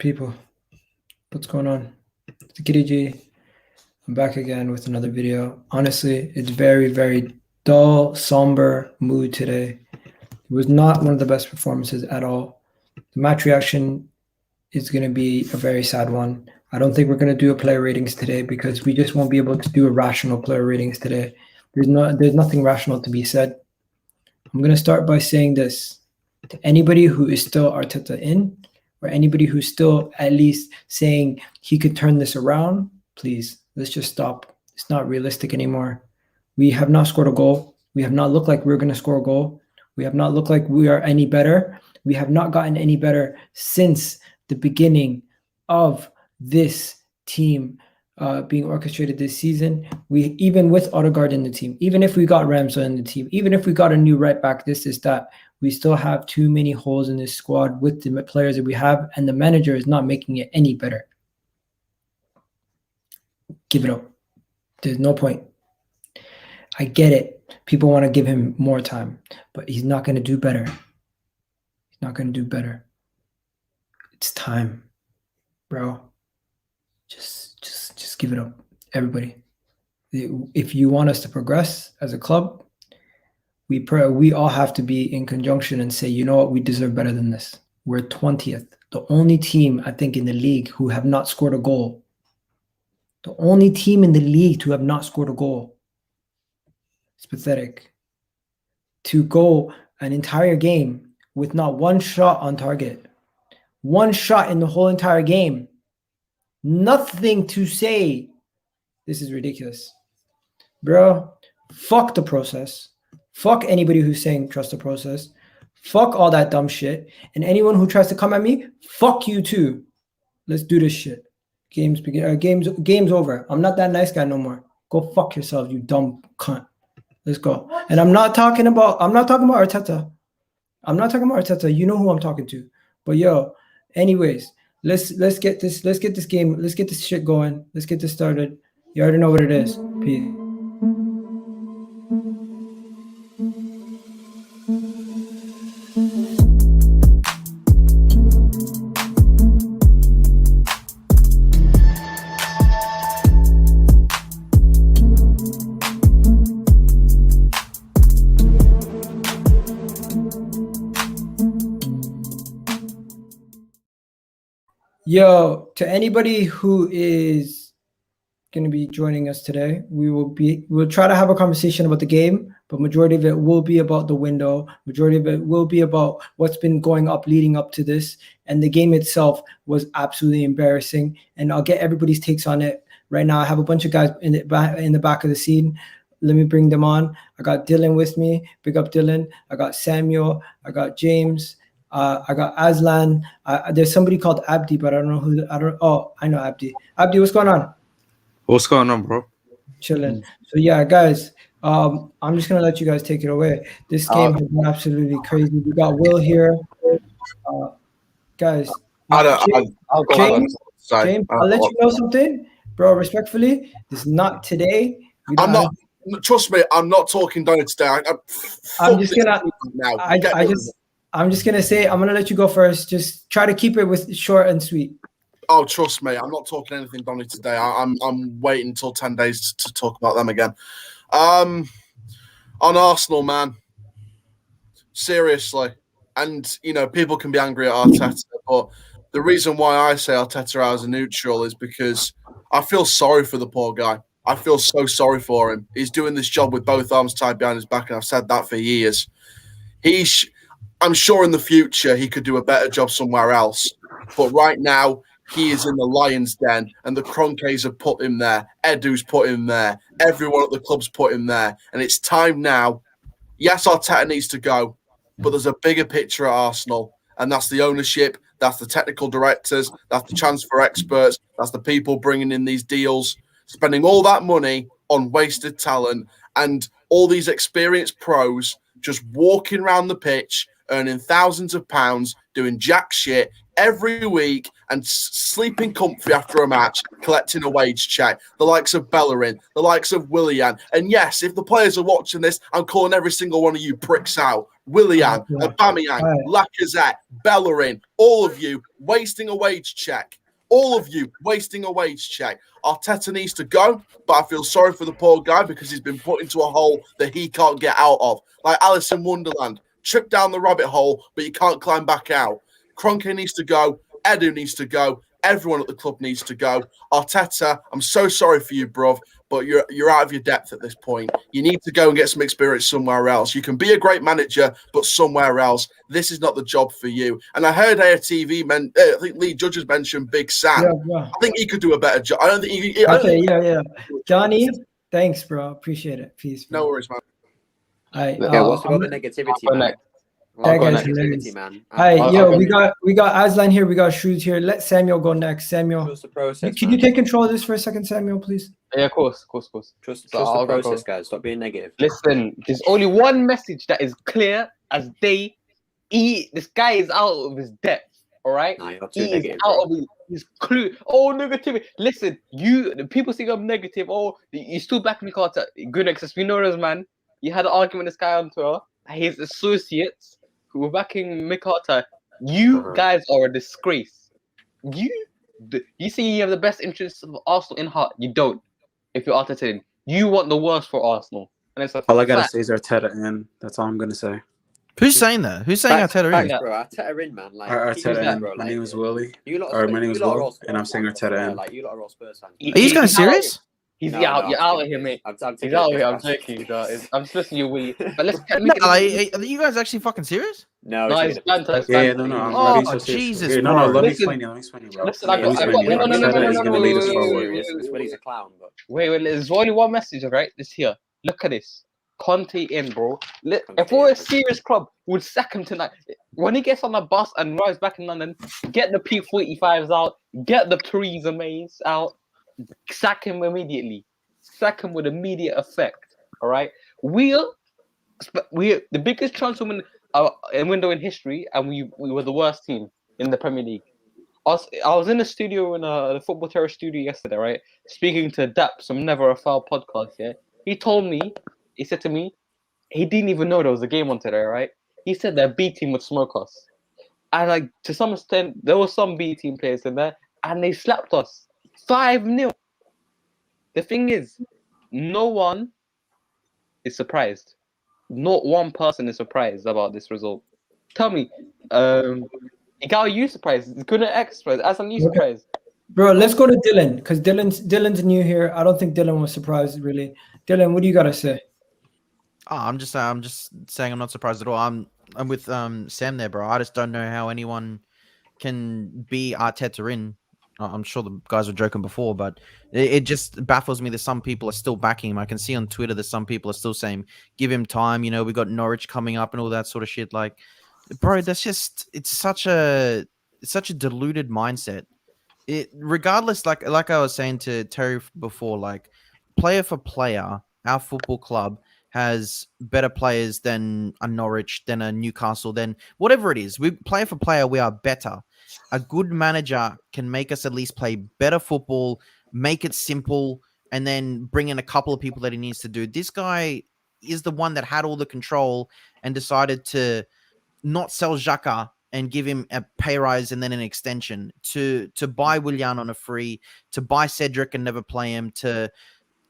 people? What's going on? It's TheKidEG. I'm back again with another video. Honestly, it's very, very dull, somber mood today. It was not one of the best performances at all. The match reaction is going to be a very sad one. I don't think we're going to do a player ratings today because we just won't be able to do a rational player ratings today. There's nothing rational to be said. I'm going to start by saying this. To anybody who is still Arteta in, or anybody who's still at least saying he could turn this around, please, let's just stop. It's not realistic anymore. We have not scored a goal. We have not looked like we're going to score a goal. We have not looked like we are any better. We have not gotten any better since the beginning of this team being orchestrated this season. We, even with Odegaard in the team, even if we got Ramsey in the team, even if we got a new right back, this is that, we still have too many holes in this squad with the players that we have, and the manager is not making it any better. Give it up. There's no point. I get it. People want to give him more time, but he's not going to do better. He's not going to do better. It's time, bro. Just give it up, everybody. If you want us to progress as a club, we all have to be in conjunction and say, you know what, we deserve better than this. We're 20th. The only team, I think, in the league who have not scored a goal. The only team in the league to have not scored a goal. It's pathetic. To go an entire game with not one shot on target. One shot in the whole entire game. Nothing to say. This is ridiculous. Bro, fuck the process. Fuck anybody who's saying trust the process. Fuck all that dumb shit. And anyone who tries to come at me, fuck you too. Let's do this shit. Game's over. I'm not that nice guy no more. Go fuck yourself, you dumb cunt. Let's go. And I'm not talking about Arteta. I'm not talking about Arteta. You know who I'm talking to. But yo, anyways, let's get this game, let's get this shit going. Let's get this started. You already know what it is. Peace. Yo, to anybody who is going to be joining us today, we'll try to have a conversation about the game, but majority of it will be about the window. Majority of it will be about what's been going up leading up to this. And the game itself was absolutely embarrassing. And I'll get everybody's takes on it right now. I have a bunch of guys in the back of the scene. Let me bring them on. I got Dylan with me. Big up Dylan. I got Samuel. I got James. I got Aslan. There's somebody called Abdi, but I don't know who. Oh, I know Abdi. Abdi, what's going on? What's going on, bro? Chilling. So yeah, guys, I'm just gonna let you guys take it away. This game has been absolutely crazy. We got Will here, guys. James, I'll let you know something, bro. Respectfully, this is not today. I'm not. Trust me, I'm not talking down today. I'm just gonna say, I'm gonna let you go first. Just try to keep it with short and sweet. Oh, trust me, I'm not talking anything Donny today. I'm waiting until 10 days to talk about them again. On Arsenal, man, seriously, and you know, people can be angry at Arteta, but the reason why I say Arteta as a neutral is because I feel sorry for the poor guy. I feel so sorry for him. He's doing this job with both arms tied behind his back, and I've said that for years. I'm sure in the future he could do a better job somewhere else. But right now, he is in the lion's den, and the Kroenkes have put him there. Edu's put him there. Everyone at the club's put him there. And it's time now. Yes, Arteta needs to go, but there's a bigger picture at Arsenal, and that's the ownership, that's the technical directors, that's the transfer experts, that's the people bringing in these deals, spending all that money on wasted talent, and all these experienced pros just walking around the pitch, earning thousands of pounds, doing jack shit every week and sleeping comfy after a match, collecting a wage check. The likes of Bellerin, the likes of Willian. And yes, if the players are watching this, I'm calling every single one of you pricks out. Willian, Yeah. Aubameyang, Right. Lacazette, Bellerin, all of you wasting a wage check. All of you wasting a wage check. Arteta needs to go, but I feel sorry for the poor guy because he's been put into a hole that he can't get out of. Like Alice in Wonderland, trip down the rabbit hole, but you can't climb back out. Kroenke needs to go. Edu needs to go. Everyone at the club needs to go. Arteta, I'm so sorry for you, bruv, but you're out of your depth at this point. You need to go and get some experience somewhere else. You can be a great manager, but somewhere else. This is not the job for you. And I heard EGTV, I think Lee Judges mentioned Big Sam. Yeah. I think he could do a better job. I don't think he. Yeah. Johnny, thanks, bro. Appreciate it. Peace. No worries, man. Okay, what's about the negativity, man? That guy's Negativity, man. Hey, we got Aslan here. We got Shoes here. Let Samuel go next. Samuel, Trust the process. can you take control of this for a second, Samuel, please? Yeah, of course. Trust the process, guys. Stop being negative. Listen, there's only one message that is clear as day. This guy is out of his depth. All right, Nah, you're too he negative, is out bro. of his clue. Oh, negativity. Listen, the people think I'm negative. Oh, you still back me, Carter. Good access. We know this man. You had an argument with this guy on Twitter. His associates who were backing Mick Carter. You guys are a disgrace. You see, you have the best interests of Arsenal in heart. You don't. If you're Arteta, you want the worst for Arsenal. And it's all I gotta say is Arteta in. That's all I'm gonna say. Who's saying that? Who's saying Arteta in? Bro, Arteta in, man. Like, Arteta in. bro, My like, name is Willie. My name is lot are Will, all Spurs and I'm saying fans. Arteta in. Like, you lot are all Spurs fans. Are you guys serious? He's No, out. no, You're out of here, mate. I'm He's out of here. I'm joking. I'm just listening to you, Willie. But let's. No, like, are you guys actually fucking serious? No, it's fantastic. Yeah, no. I'm Oh, so serious. Jesus, Okay, bro. Let me Listen, explain you, bro. listen, Let me explain you. Arteta is gonna lead us forward. This Willie's a clown, but Wait. There's only one message, right? This here. Look at this. Conte in, bro. If we're a serious club, we'd sack him tonight. When he gets on the bus and arrives back in London, get the P45s out, get the Theresa Mays out, sack him immediately. Sack him with immediate effect. All right. We're the biggest transfer window in history, and we were the worst team in the Premier League. I was in the studio in the Football Terror studio yesterday, right? Speaking to Daps from Never a Foul podcast. Yeah, he said to me, he didn't even know there was a game on today, right? He said their B team would smoke us, and like to some extent, there were some B team players in there, and they slapped us 5-0. The thing is, no one is surprised. Not one person is surprised about this result. Tell me, Egal, are you surprised? Is Gundogan X surprised? Aslan, you surprised? Bro, let's go to Dylan because Dylan's new here. I don't think Dylan was surprised really. Dylan, what do you gotta say? Oh, I'm just saying I'm not surprised at all. I'm with Sam there, bro. I just don't know how anyone can be Arteta in. I'm sure the guys were joking before, but it just baffles me that some people are still backing him. I can see on Twitter that some people are still saying, give him time. You know, we got Norwich coming up and all that sort of shit. Like, bro, it's such a deluded mindset. Regardless, like I was saying to Terry before, like player for player, our football club has better players than a Norwich, than a Newcastle, than whatever it is. We player for player, we are better. A good manager can make us at least play better football, make it simple, and then bring in a couple of people that he needs to do. This guy is the one that had all the control and decided to not sell Xhaka and give him a pay rise and then an extension, to buy Willian on a free, to buy Cedric and never play him, to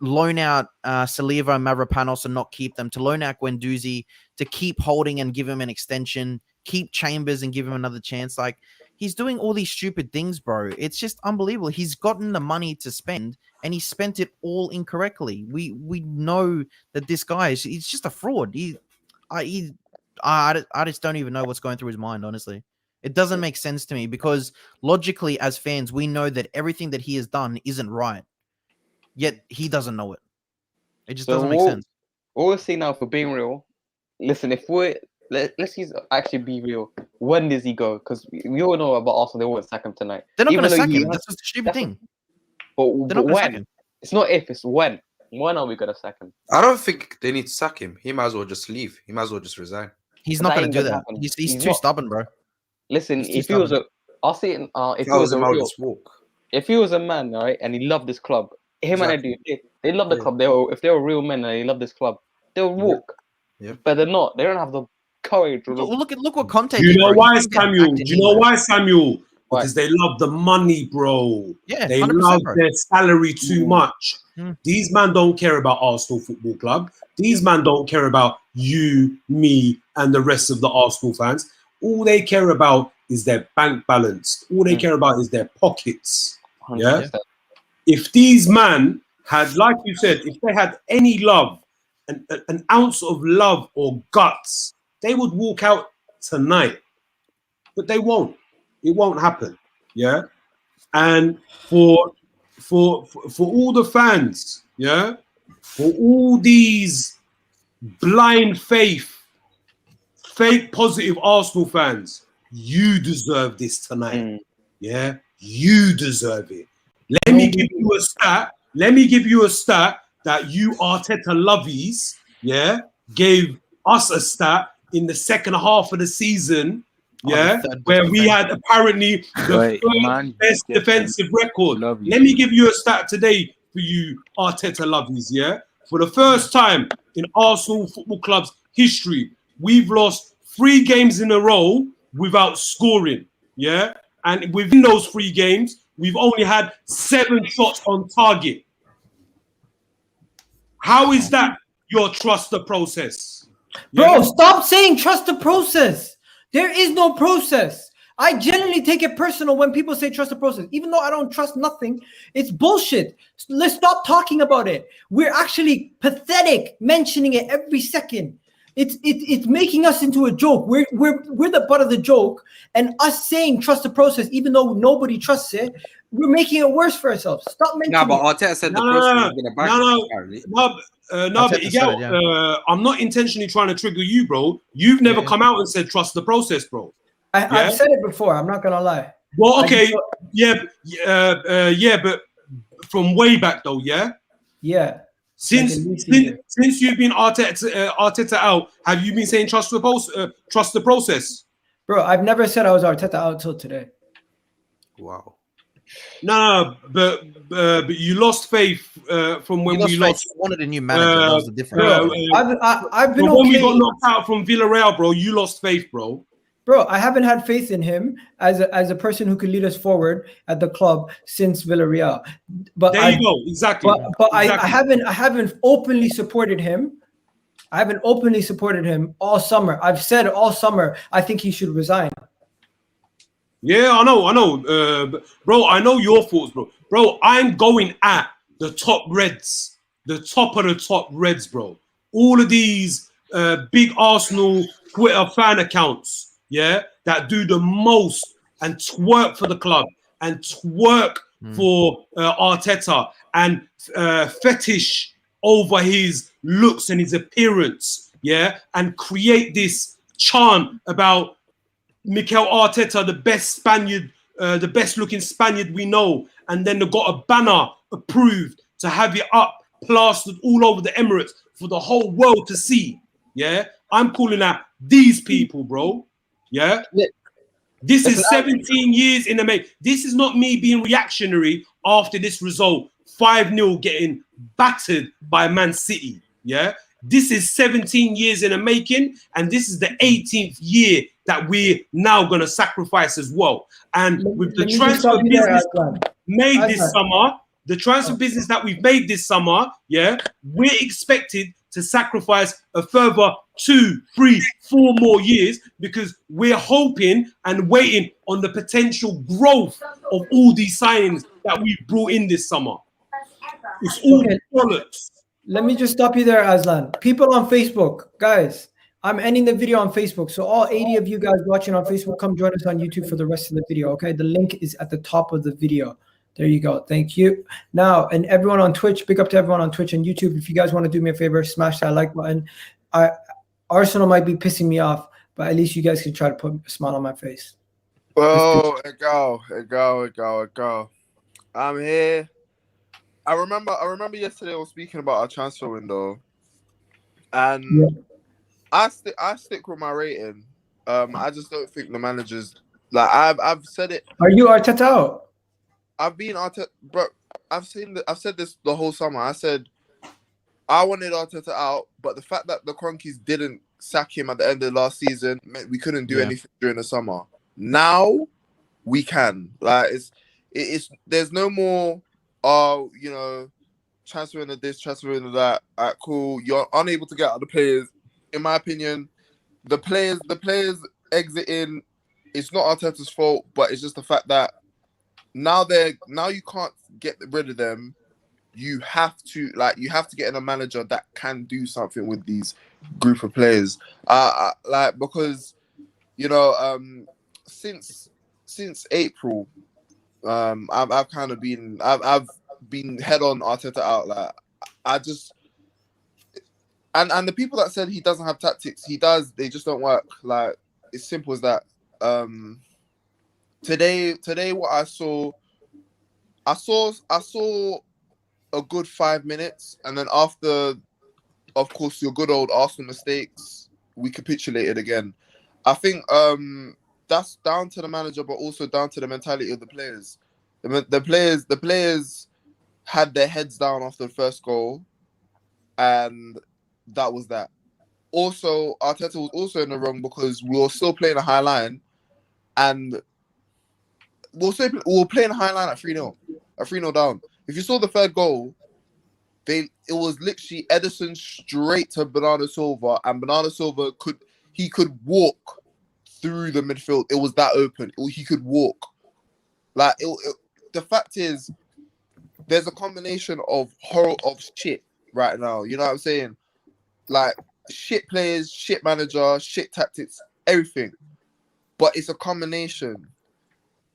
loan out Saliba and Mavropanos and not keep them, to loan out Guendouzi, to keep Holding and give him an extension, keep Chambers and give him another chance. Like, he's doing all these stupid things, bro. It's just unbelievable. He's gotten the money to spend and he spent it all incorrectly. We know that this guy he's just a fraud. I just don't even know what's going through his mind, honestly. It doesn't make sense to me because logically as fans, we know that everything that he has done isn't right. Yet he doesn't know it. It just doesn't make sense. What we're saying now, for being real, listen, let's actually be real. When does he go? Because we all know about Arsenal, they won't sack him tonight. They're not going to sack him. That's the stupid thing. But They're not going to sack when? him. It's not if, it's when. When are we going to sack him? I don't think they need to sack him. He might as well just leave. He might as well just resign. He's not going to do ain't that. gonna happen. He's too stubborn, bro. Listen, He's too if he was stubborn. if he was a real, just walk. if he was a man, all right, and he loved this club, him Exactly. and Edu, they love the club. If they were real men and they love this club, they'll walk. Yeah. But they're not. They don't have the courage. Look what Conte Do you did, know bro. why, He's getting Samuel? backed Do in you know anyway. why, Samuel? Why? Because they love the money, bro. Yeah, They 100%, love bro. their salary too much. Mm. These man don't care about Arsenal Football Club. These man don't care about you, me, and the rest of the Arsenal fans. All they care about is their bank balance. All they care about is their pockets. Yeah. 100%. If these man had, like you said, if they had any love, an ounce of love or guts, they would walk out tonight. But they won't. It won't happen. Yeah. And for all the fans, yeah, for all these blind faith, fake positive Arsenal fans, you deserve this tonight. Yeah, you deserve it. Let me give you a stat. Let me give you a stat that you Arteta lovies, yeah, gave us a stat in the second half of the season, yeah, where we had apparently the third best defensive record. Let me give you a stat today for you Arteta lovies, yeah. For the first time in Arsenal Football Club's history, we've lost 3 games in a row without scoring, yeah. And within those 3 games, we've only had 7 shots on target. How is that your trust the process? Bro, stop saying trust the process. There is no process. I genuinely take it personal when people say trust the process. Even though I don't trust nothing, it's bullshit. Let's stop talking about it. We're actually pathetic mentioning it every second. It's making us into a joke. We're the butt of the joke, and us saying trust the process, even though nobody trusts it, we're making it worse for ourselves. Stop mentioning. Nah, but Arteta said the process was going to back it, apparently. But Egal, I'm not intentionally trying to trigger you, bro. You've never come out and said trust the process, bro. I've said it before. I'm not gonna lie. Well, okay, but from way back though, yeah. Yeah. Since you've been Arteta out, have you been saying trust the process? Bro, I've never said I was Arteta out till today. Wow. No, but you lost faith from when we lost. You wanted a new manager. That was the difference. I've been when we got knocked out from Villarreal, bro, you lost faith, bro. Bro, I haven't had faith in him as a person who could lead us forward at the club since Villarreal. But there you go, exactly. But exactly. I haven't openly supported him. I haven't openly supported him all summer. I've said all summer I think he should resign. Yeah, I know. Bro, I know your thoughts, bro. Bro, I'm going at the top Reds, the top of the top Reds, bro. All of these big Arsenal Twitter fan accounts, yeah, that do the most and twerk for the club and twerk for Arteta and fetish over his looks and his appearance, yeah, and create this chant about Mikel Arteta, the best Spaniard, the best looking Spaniard we know, and then they got a banner approved to have it up, plastered all over the Emirates for the whole world to see. Yeah, I'm calling out these people, bro. Yeah, this is 17 years in the making. This is not me being reactionary after this result, 5-0 getting battered by ManCity. Yeah, this is 17 years in the making, and this is the 18th year that we're now going to sacrifice as well. And with the transfer business made this summer, the transfer business that we've made this summer, yeah, we're expected to sacrifice a further 2, 3, 4 more years because we're hoping and waiting on the potential growth of all these signings that we brought in this summer. It's all bollocks. Let me just stop you there, Aslan. People on Facebook, guys, I'm ending the video on Facebook. So all 80 of you guys watching on Facebook, come join us on YouTube for the rest of the video, okay? The link is at the top of the video. There you go. Thank you. Now, and everyone on Twitch, big up to everyone on Twitch and YouTube. If you guys want to do me a favor, smash that like button. Arsenal might be pissing me off, but at least you guys can try to put a smile on my face. Oh, Egal. I'm here. I remember yesterday I was speaking about our transfer window, and I stick with my rating. I just don't think the managers, like I've said it. Are you Arteta out? I've been Arteta, bro. I've said this the whole summer. I said I wanted Arteta out, but the fact that the Cronkies didn't sack him at the end of last season meant we couldn't do anything during the summer. Now we can. Like it's there's no more you know, transfer into this, transfer into that. Cool. You're unable to get out the players. In my opinion, the players exiting, it's not Arteta's fault, but it's just the fact that now you can't get rid of them. You have to get in a manager that can do something with these group of players. Because you know, since April, I've kind of been head on Arteta out. Like I just and the people that said he doesn't have tactics, he does. They just don't work. Like it's simple as that. Today, what I saw a good 5 minutes, and then after, of course, your good old Arsenal mistakes, we capitulated again. I think that's down to the manager, but also down to the mentality of the players. The players had their heads down after the first goal, and that was that. Also, Arteta was also in the wrong because we were still playing a high line, and we were playing a high line at 3-0 down. If you saw the third goal, it was literally Ederson straight to Bernardo Silva, and Bernardo Silva could walk through the midfield. It was that open. He could walk. Like the fact is, there's a combination of horror of shit right now. You know what I'm saying? Like shit players, shit manager, shit tactics, everything. But it's a combination.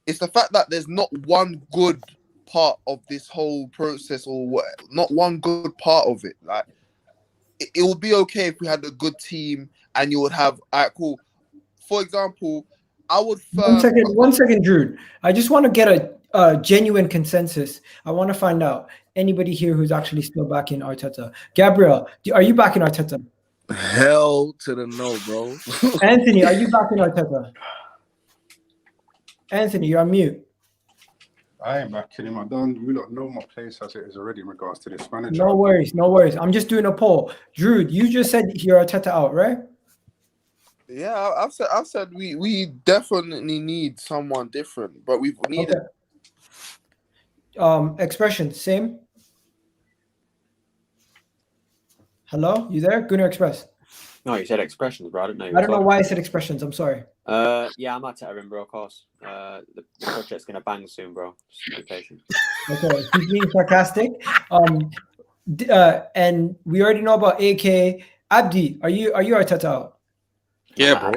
It's the fact that there's not one good part of this whole process, or what, not one good part of it. Like it would be okay if we had a good team and you would have cool. For example, I would one second, Drew. I just want to get a genuine consensus. I want to find out anybody here who's actually still backing Arteta. Gabriel, are you backing Arteta? Hell to the no, bro. Anthony, are you backing Arteta? Anthony, you're on mute. I ain't backing him. I don't really know my place as it is already in regards to this manager. No worries. I'm just doing a poll. Drew, you just said you're Arteta out, right? Yeah, I've said we definitely need someone different, but we've needed. Okay. Expression, same. Hello, you there? Gunner Express. No, you said expressions, bro. I don't know. I don't know why I said expressions. I'm sorry. Yeah, I'm Arteta in, bro. Of course. The project's gonna bang soon, bro. Just be patient. Okay, he's being sarcastic. And we already know about AK. Abdi, are you Arteta out? Yeah, bro.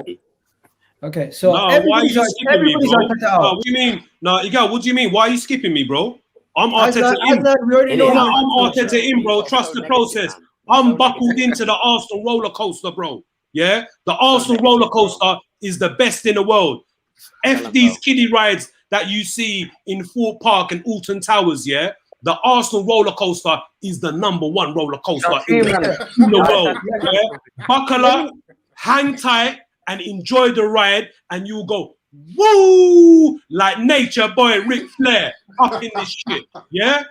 Okay, so why are you skipping me, bro? What do you mean? No, Egal, what do you mean? Why are you skipping me, bro? I'm Arteta in. We already know. I'm Arteta in, bro. Trust the process. I'm buckled into the Arsenal roller coaster, bro. Yeah, the Arsenal roller coaster is the best in the world. These kiddie rides that you see in Fort Park and Alton Towers, yeah. The Arsenal roller coaster is the #1 roller coaster in the world. Yeah? Buckle up, hang tight, and enjoy the ride, and you'll go woo like nature boy Ric Flair up in this shit. Yeah,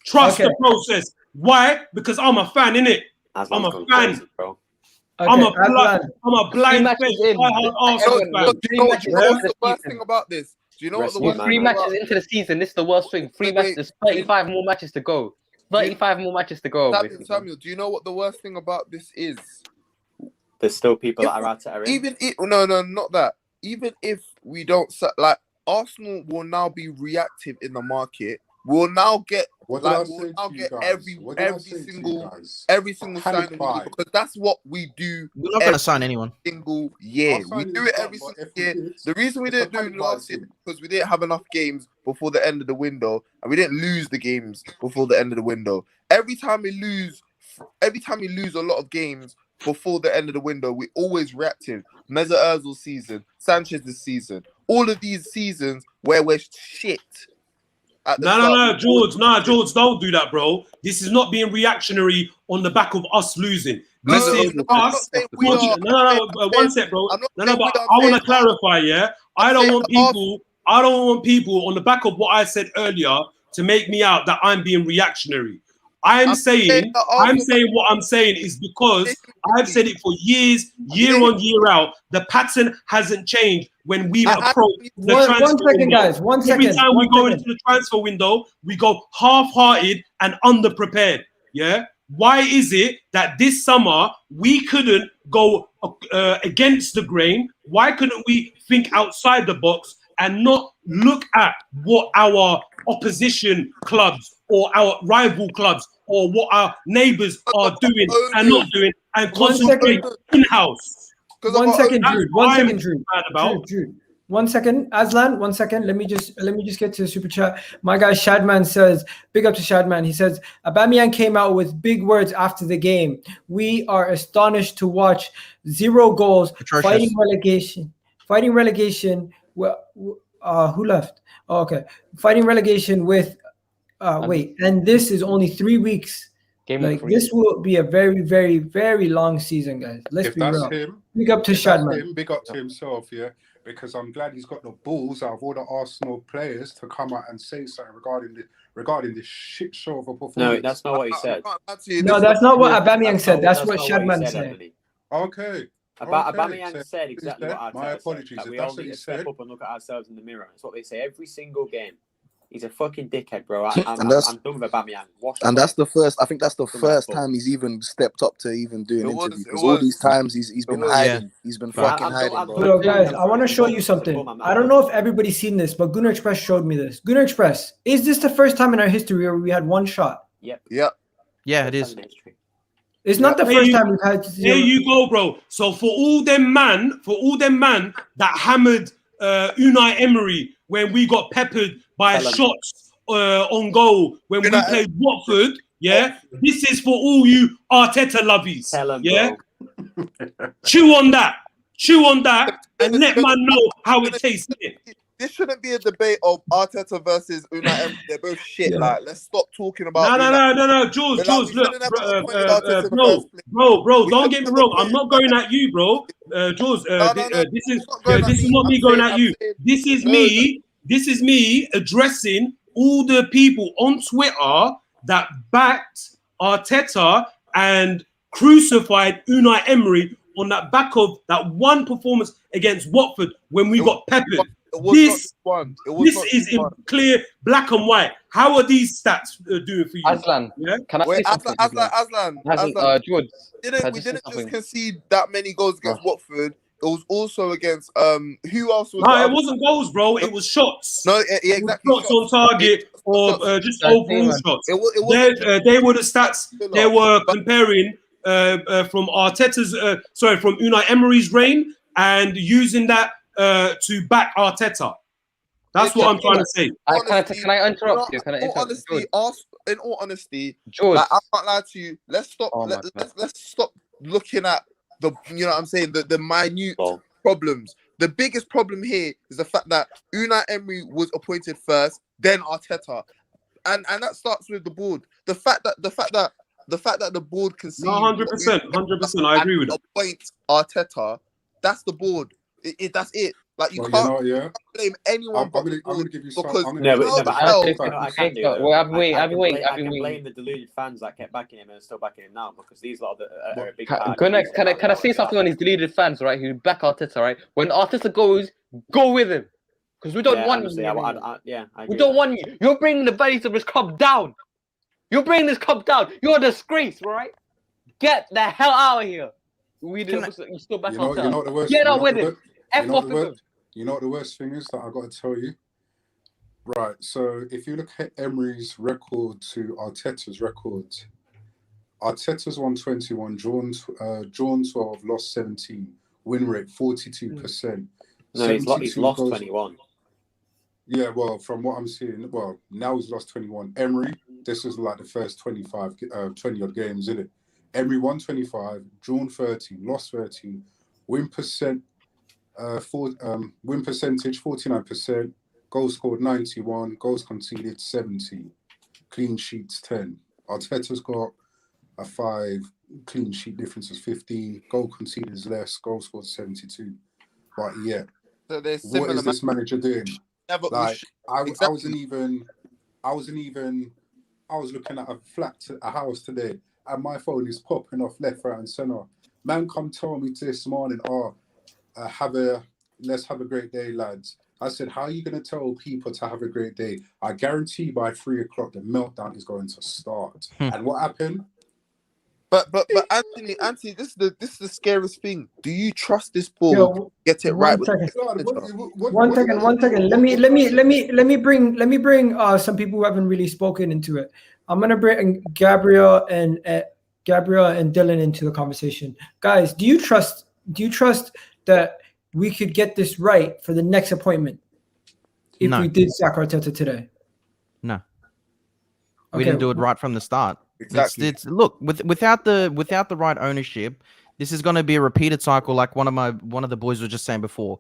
trust the process. Why? Because I'm a fan, innit? I'm a fan. Bro. Okay, I'm a blind face. Do you know what's the worst thing about this? Do you know what the worst 3 matches into the season, this is the worst thing. 3 matches, there's 35 more matches to go. 35 more matches to go. Samuel, do you know what the worst thing about this is? There's still people that are Arteta in. No, not that. Even if we don't, like, Arsenal will now be reactive in the market. We'll now get every single signing because that's what we do. We're not going to sign anyone. Single year, we do it every single year. The reason we didn't do it last year because we didn't have enough games before the end of the window, and we didn't lose the games before the end of the window. Every time we lose a lot of games before the end of the window, we're always reactive. Mesut Ozil season, Sanchez's season, all of these seasons where we're shit. No, George, don't do that, bro. This is not being reactionary on the back of us losing. This is us. One sec, bro. But I want to clarify, yeah. I don't want people on the back of what I said earlier to make me out that I'm being reactionary. I'm saying what I'm saying is because I've said it for years, year on, year out. The pattern hasn't changed when we've approached the transfer one second, window. guys. One second. Every time we go into the transfer window, we go half-hearted and underprepared. Yeah. Why is it that this summer we couldn't go against the grain? Why couldn't we think outside the box and not look at what our opposition clubs or our rival clubs or what our neighbours are doing and not doing and concentrate in-house? 1 second, Jude. 1 second, Jude. About. Jude. 1 second, Aslan. 1 second. Let me just get to the super chat. My guy Shadman says, big up to Shadman. He says, Aubameyang came out with big words after the game. We are astonished to watch 0 goals, fighting relegation. Well, who left? Oh, okay, fighting relegation with. And this is only 3 weeks. This will be a very, very, very long season, guys. Let's be real. Big up to Shadman. Big up to himself, yeah. Because I'm glad he's got the balls out of all the Arsenal players to come out and say something regarding this shit show of a performance. No, that's not what he said. No, that's not what Aubameyang said. That's what Shadman said. Okay. Aubameyang said exactly what Arteta My apologies. said. That we all need to step up and look at ourselves in the mirror. That's what they say every single game. He's a fucking dickhead, bro. I'm done with Aubameyang. That's the first. I think that's the first time he's even stepped up to even do an interview. Because all these times he's been hiding. He's been fucking hiding, bro. Bro, guys, I want to show you something. I don't know if everybody's seen this, but Gunnar Express showed me this. Gunnar Express, is this the first time in our history where we had 1 shot? Yep. Yeah, it is. It's not the first time we've had. There you go, bro. So for all them man that hammered Unai Emery when we got peppered by shots on goal when we played Watford, yeah. This is for all you Arteta lovies, yeah. Chew on that, and let man know how it tastes. This shouldn't be a debate of Arteta versus Unai Emery. They're both shit. Like, let's stop talking about. No, Jules, look, bro, don't get me wrong. I'm not going at you, bro. Jules, this is not me going at you. This is me addressing all the people on Twitter that backed Arteta and crucified Unai Emery on that back of that one performance against Watford when we got peppered. This is in clear black and white. How are these stats doing for you? Aslan, can I say something? Aslan, George, we didn't just concede that many goals against Watford. It was also against who else was? No, it wasn't goals, bro. It was shots. No, exactly. Shots on target or just overall shots. They were the stats they were comparing from Arteta's, from Unai Emery's reign and using that to back Arteta. That's what I'm trying to say. Can I interrupt you? In all honesty, George, like, I can't lie to you. Let's stop. Let's stop looking at the, you know what I'm saying, the minute problems. The biggest problem here is the fact that Unai Emery was appointed first, then Arteta, and that starts with the board. The fact that the board can see 100%. I agree with that. Appoint Arteta. That's the board. That's it. Like you can't blame anyone. I'm gonna give you some. I can blame the deluded fans that kept backing him and are still backing him now because these lot are a big part. Can I say something on these deluded fans, right? Who back Arteta, right? When Arteta goes, go with him, because we don't want you. We don't want you. You're bringing the values of this club down. You're bringing this club down. You're a disgrace, right? Get the hell out of here. You still back Arteta. Get out with it. You know what the worst thing is that I got to tell you? Right, so if you look at Emery's record to Arteta's record, Arteta's won 21, drawn 12, lost 17, win rate 42%. No, he's lost 21. Yeah, well, from what I'm seeing, now he's lost 21. Emery, this is like the first 20 odd games, isn't it? Emery won 25, drawn 13, lost 13, win percentage 49%, goals scored 91, goals conceded 70, clean sheets 10. Arteta's got a 5, clean sheet difference is 15, goal conceded is less, goals scored 72. But yeah, so what is this manager doing? Like I wasn't even I was looking at a house today, and my phone is popping off left, right, and center. Man, come tell me this morning, let's have a great day, lads. I said, how are you going to tell people to have a great day? I guarantee by 3 o'clock the meltdown is going to start. And what happened? But Anthony, this is the scariest thing. Do you trust this ball? Get it right. One second. Let me bring some people who haven't really spoken into it. I'm gonna bring Gabriel and Dylan into the conversation. Guys, do you trust that we could get this right for the next appointment if we did sack Arteta today? No, we didn't do it right from the start. Exactly. It's look, without the right ownership, this is going to be a repeated cycle, like one of the boys was just saying before.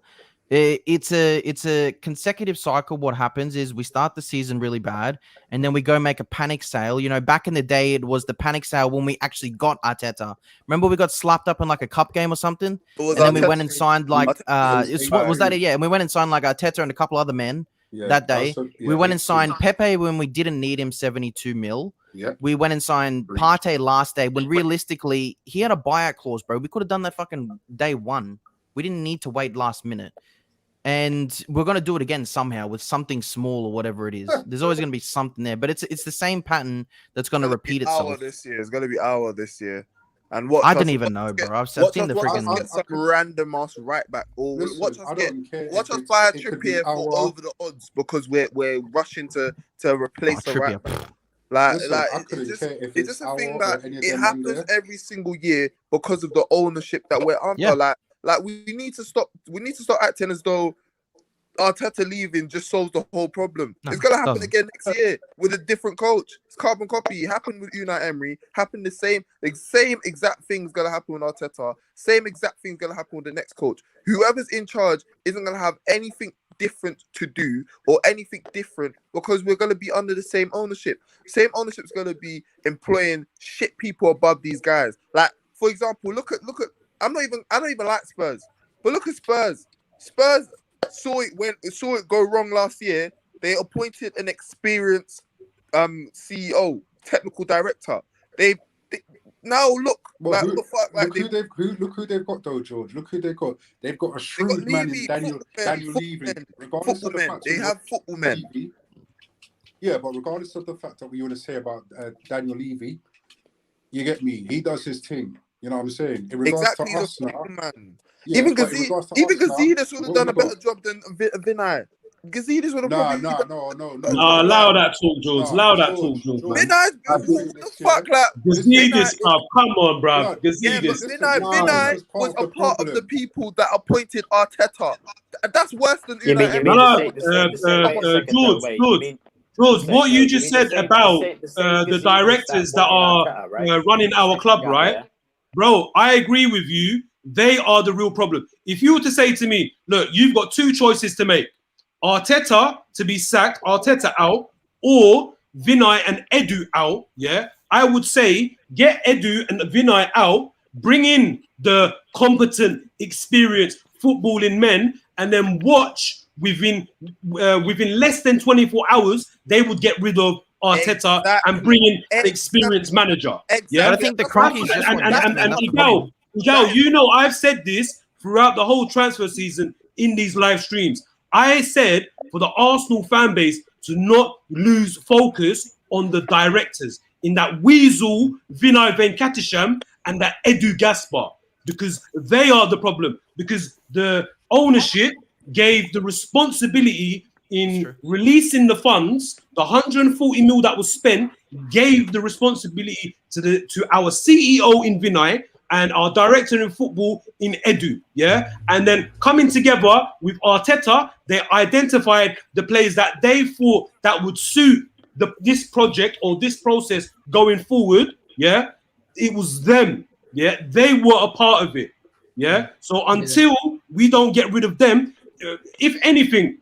It's a consecutive cycle. What happens is we start the season really bad, and then we go make a panic sale. You know, back in the day, it was the panic sale when we actually got Arteta. Remember, we got slapped up in like a cup game or something, and then we went and signed like was that it? Yeah, and we went and signed like Arteta and a couple other men that day. We went and signed Pepe when we didn't need him, 72 mil. Yep. We went and signed Partey last day when realistically he had a buyout clause, bro. We could have done that fucking day one. We didn't need to wait last minute. And we're going to do it again somehow with something small or whatever it is. There's always going to be something there, but it's the same pattern that's going to repeat itself. This year. It's going to be our this year. And what I didn't even know, bro. I've seen the freaking get some random ass right back. Or watch us buy a Trippier for over the odds because we're rushing to replace the right back. It's just a thing that it happens every single year because of the ownership that we're under. Yeah. Like we need to stop acting as though Arteta leaving just solves the whole problem. It's gonna happen again next year with a different coach. It's carbon copy. It happened with Unai Emery. Happened the same exact thing's gonna happen with Arteta. Same exact thing's gonna happen with the next coach. Whoever's in charge isn't gonna have anything different to do or anything different because we're gonna be under the same ownership. Same ownership's gonna be employing shit people above these guys. Like, for example, look at I don't even like Spurs, but look at Spurs. Spurs saw it go wrong last year. They appointed an experienced CEO, technical director. They now look look who they've got though, George. Look who they've got. They've got a shrewd man in Daniel Levy. Regardless of the fact they have football men. Yeah, but regardless of the fact that we want to say about Daniel Levy, you get me. He does his thing. You know what I'm saying? In regards to us now, man. Yeah, even Gazidis would have done a better job than Vinay. Gazidis would have No. Allow that talk, George. Allow that talk, George. Vinay, what the fuck, like Gazidis, come on, bro. Gazidis. Vinay was a part of the people that appointed Arteta. That's worse than George, what you just said about the directors that are running our club, right? Bro, I agree with you. They are the real problem. If you were to say to me, look, you've got two choices to make. Arteta to be sacked, Arteta out, or Vinay and Edu out, yeah? I would say get Edu and Vinay out, bring in the competent, experienced footballing men, and then watch within less than 24 hours, they would get rid of Arteta and bring in an experienced manager. Yeah, I think the crack is just and Egal, you know, I've said this throughout the whole transfer season in these live streams. I said for the Arsenal fan base to not lose focus on the directors in that Weasel, Vinay Venkatesham, and that Edu Gaspar, because they are the problem. Because the ownership gave the responsibility in releasing the funds, the 140 mil that was spent, gave the responsibility to our CEO in Vinay and our director in football in Edu, yeah? And then coming together with Arteta, they identified the players that they thought that would suit this project or this process going forward, yeah? It was them, yeah? They were a part of it, yeah? So until we don't get rid of them, if anything,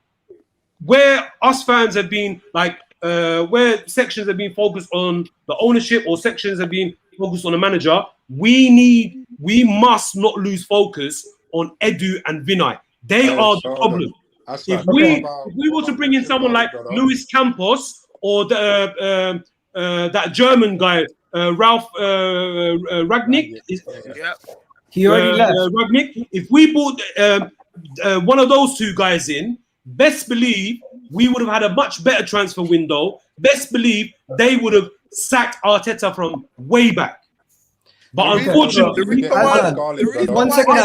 where us fans have been like, where sections have been focused on the ownership or sections have been focused on the manager, we must not lose focus on Edu and Vinay. They are the problem. If we were to bring in someone like Luis Campos or that German guy, Ralph Ragnick. Yeah. He already left. Ragnick. If we bought one of those two guys in, best believe we would have had a much better transfer window. Best believe they would have sacked Arteta from way back. But unfortunately, one second,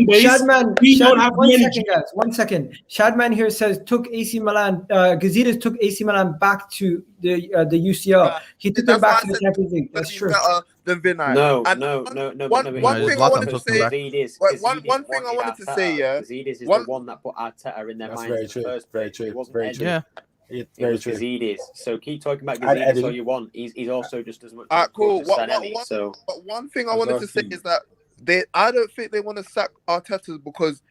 Shadman, we don't have one the second, energy. guys. 1 second. Shadman here says took AC Milan. Gazidis took AC Milan back to the UCL. He took them back to the Champions League. That's true. Better than Vinay. No. One thing I wanted to say. One thing I wanted to say. Yeah. Gazidis is the one that put Arteta in their minds in the first place. It wasn't Eddie. Yeah. It was Gazidis. So keep talking about Gazidis all you want. He's also just as much. Cool. So But one thing I wanted to say is that I don't think they want to sack Arteta because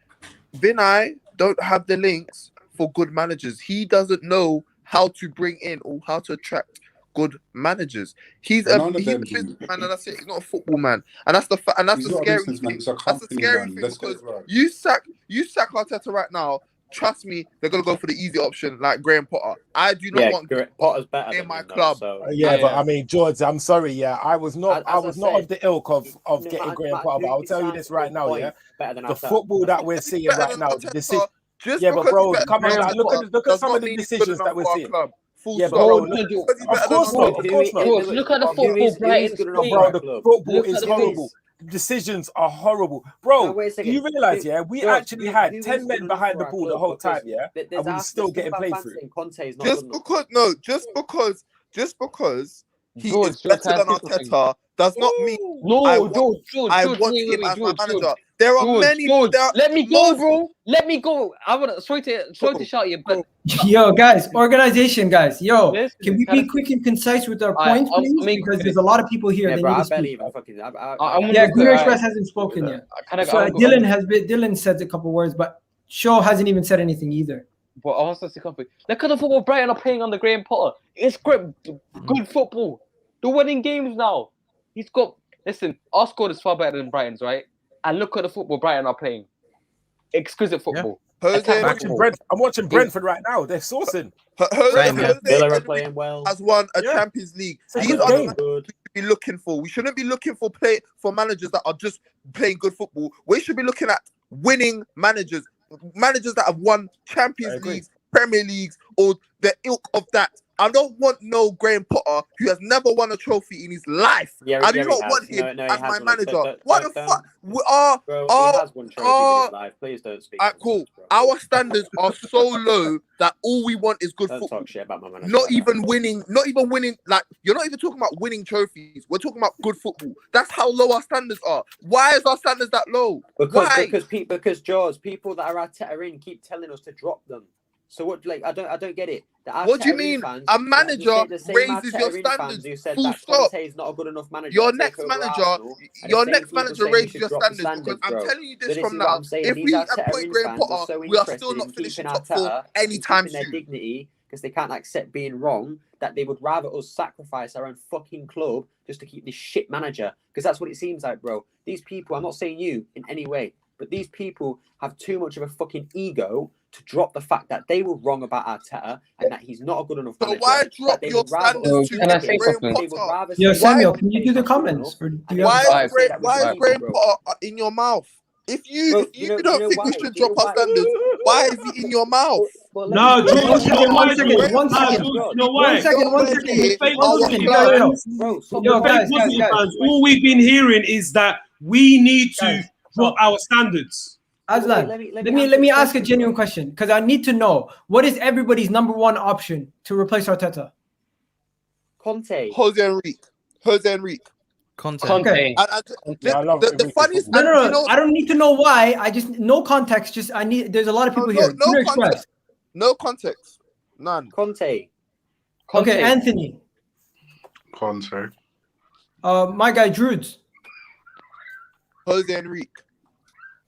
Vinay don't have the links for good managers. He doesn't know how to bring in or how to attract good managers. He's a businessman, and that's it. He's not a football man, and that's the scary thing. That's the scary thing because you sack Arteta right now. Trust me, they're gonna go for the easy option like Graham Potter. I do not want Potter's better in my club. So. But I mean, George, I'm sorry. Yeah, I was not of the ilk of getting Graham Potter. But I'll tell you this right now. Yeah, the football that we're seeing right now, the decision. Yeah, but bro, come on, like, look at some of the decisions that we're seeing. Yeah, bro, of course not. Look at the football, bro. The football is horrible. Decisions are horrible, bro. Do you realize? Yeah, we actually had 10 men behind the ball the whole time. Yeah, and we're still getting played through. Just because he is better than Arteta does not mean I want him as my manager. There are many. Let me go, bro. Let me go. I would sorry to shout you, but yo, guys, organization, guys, yo, can we be quick and concise with our points, please? Because there's a lot of people here. Yeah, they bro, need I to barely speak. even fucking. Grealish hasn't spoken yet. So Dylan said a couple words, but Shaw hasn't even said anything either. But I was just look at the football Brighton are playing under Graham Potter. It's great, good football. They're winning games now. He's got our squad is far better than Brighton's, right? And look at the football Brighton are playing. Exquisite football. I'm watching Brentford right now. They're sourcing. Villa are playing well. Has won a Champions League. These are the managers we should be looking for. We shouldn't be looking for managers that are just playing good football. We should be looking at winning managers that have won Champions Leagues, Premier Leagues, or the ilk of that. I don't want no Graham Potter who has never won a trophy in his life. I do not want him as my manager. What the fuck? He has won trophies in his life. Please don't speak. Cool. Our standards are so low that all we want is good football. Talk shit about my manager. Not even winning. Like, you're not even talking about winning trophies. We're talking about good football. That's how low our standards are. Why is our standards that low? Because George, people that are Arteta in keep telling us to drop them. So what? Like I don't get it. What do you mean? A manager raises your standards. Full stop. Is not a good enough manager. Your next manager raises your standards. Because I'm telling you this from now. If we appoint Graham Potter, we are still not finishing top 4 anytime soon. Their dignity because they can't accept being wrong. That they would rather us sacrifice our own fucking club just to keep this shit manager. Because that's what it seems like, bro. These people. I'm not saying you in any way, but these people have too much of a fucking ego to drop the fact that they were wrong about Arteta and that he's not a good enough manager. So why drop your standards to Graham Potter? Yo, Samuel, can you do the comments? Why is Graham Potter in your mouth? If you don't think we should drop our standards, why is he in your mouth? No, George, one second. Yo, guys. All we've been hearing is that we need to drop our standards. Aslan, let me ask a genuine question because I need to know what is everybody's number one option to replace Arteta? Conte. Jose Enrique. Conte. The funniest. No. I don't need to know why. I just no context. Just I need. There's a lot of people here. No context. None. Conte. Okay, Anthony. Conte. My guy Drudes. Jose Enrique.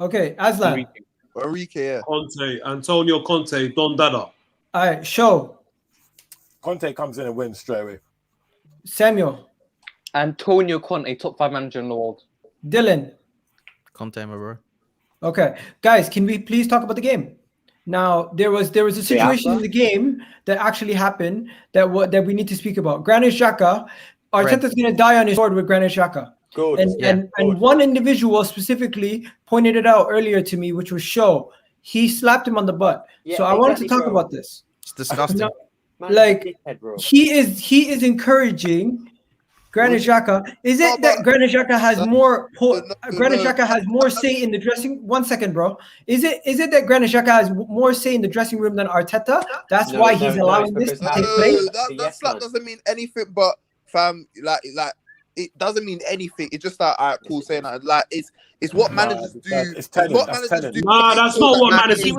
Okay, Aslan. Enrique, yeah. Conte, Antonio Conte, Don Dada. All right, Show. Conte comes in and wins straight away. Samuel. Antonio Conte, top 5 manager in the world. Dylan. Conte, my bro. Okay, guys, can we please talk about the game? Now there was a situation in the game that actually happened that we need to speak about. Granit Xhaka, Arteta's going to die on his sword with Granit Xhaka. Good. And one individual specifically pointed it out earlier to me, which was Show. He slapped him on the butt. So I wanted to talk about this. It's disgusting. He is encouraging Granit Xhaka. Is it that Granit Xhaka has more Xhaka has more say in the dressing? 1 second, bro. Is it that Granit Xhaka has more say in the dressing room than Arteta? That's why he's allowing this to take place. That slap doesn't mean anything, but fam, like it doesn't mean anything. It's just that cool saying that. Like it's what managers do. Nah, that's not what managers do.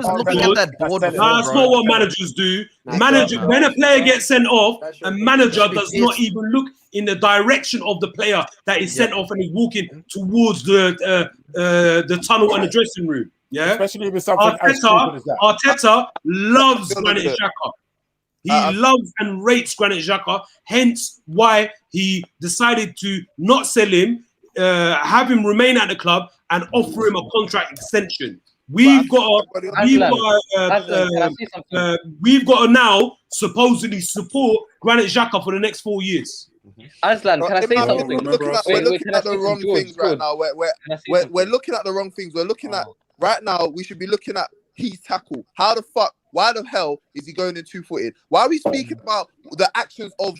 That's not what managers do. When a player gets sent off, a manager does not even look in the direction of the player that is sent off and is walking towards the tunnel and the dressing room. Yeah, especially with something as stupid as that. Arteta loves Granit Xhaka. He loves and rates Granit Xhaka, hence why he decided to not sell him, have him remain at the club, and offer him a contract extension. We've got to now supposedly support Granit Xhaka for the next 4 years. Aslan, can I say something? We're looking at the wrong things right now. We're looking at the wrong things. We're looking at right now. We should be looking at his tackle. How the fuck? Why the hell is he going in 2-footed? Why are we speaking about the actions of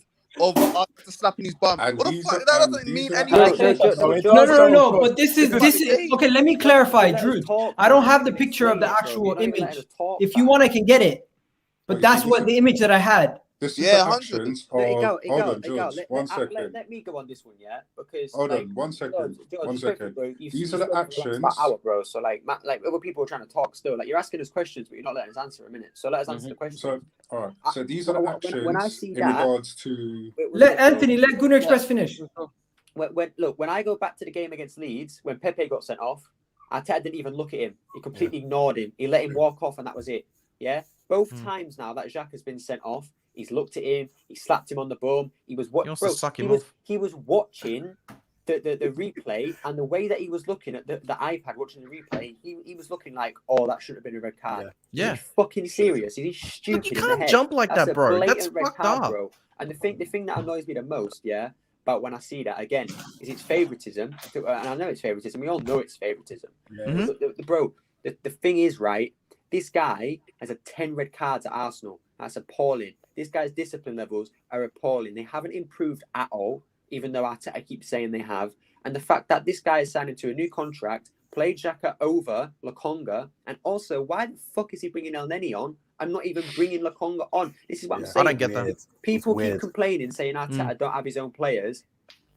slapping his bum? What the fuck? That doesn't mean anything. No. But this is okay. Let me clarify, Drew. I don't have the picture of the actual image. If you want, I can get it. But that's what the image that I had. This is the actions of... Hold on, George. Let me go on this one, yeah? Because hold on, 1 second. These are the actions... bro. So like other people are trying to talk still. Like you're asking us questions, but you're not letting us answer a minute. So let us answer the question. So all right. So these are the actions when I see in regards to... Let Gunnar Express finish. When I go back to the game against Leeds, when Pepe got sent off, Arteta didn't even look at him. He completely ignored him. He let him walk off, and that was it. Yeah. Both times now that Xhaka's been sent off, he's looked at him. He slapped him on the bum. He was watching. He was watching the replay, and the way that he was looking at the iPad watching the replay, he was looking like, oh, that should have been a red card. Yeah. He's fucking serious. He's stupid. You can't jump like that, bro. That's fucked up, bro. And the thing that annoys me the most, about when I see that again, is it's favoritism. And I know it's favoritism. We all know it's favoritism. Yeah. Bro, the thing is, right? This guy has 10 red cards at Arsenal. That's appalling. This guy's discipline levels are appalling. They haven't improved at all, even though I keep saying they have. And the fact that this guy is signed into a new contract, played Xhaka over Lokonga, and also, why the fuck is he bringing El Neni on? I'm not even bringing Lokonga on. This is what I'm saying. I don't get that. People keep complaining, saying Arteta don't have his own players.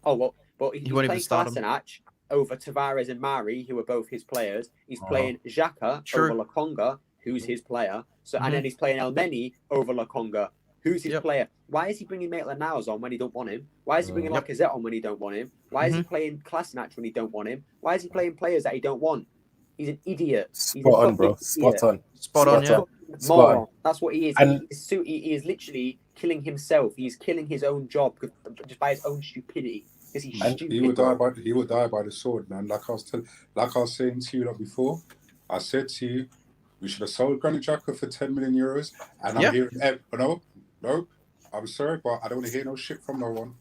Oh, well, but he's playing Kolasinac over Tavares and Mari, who are both his players. He's playing Xhaka over Lokonga, who's his player. So and then he's playing El Neni over Lokonga, who's his player. Why is he bringing Maitland-Niles on when he don't want him? Why is he bringing Lacazette on when he don't want him? Why is he playing Kolasinac when he don't want him? Why is he playing players that he don't want? He's an idiot. Spot on, bro. Spot on. Moron. That's what he is. He is literally killing himself. He's killing his own job just by his own stupidity. He would die by the sword, man. Like I was saying to you before, I said to you, we should have sold Granit Xhaka for 10 million euros. And I'm hearing, no, I'm sorry, but I don't want to hear no shit from no one.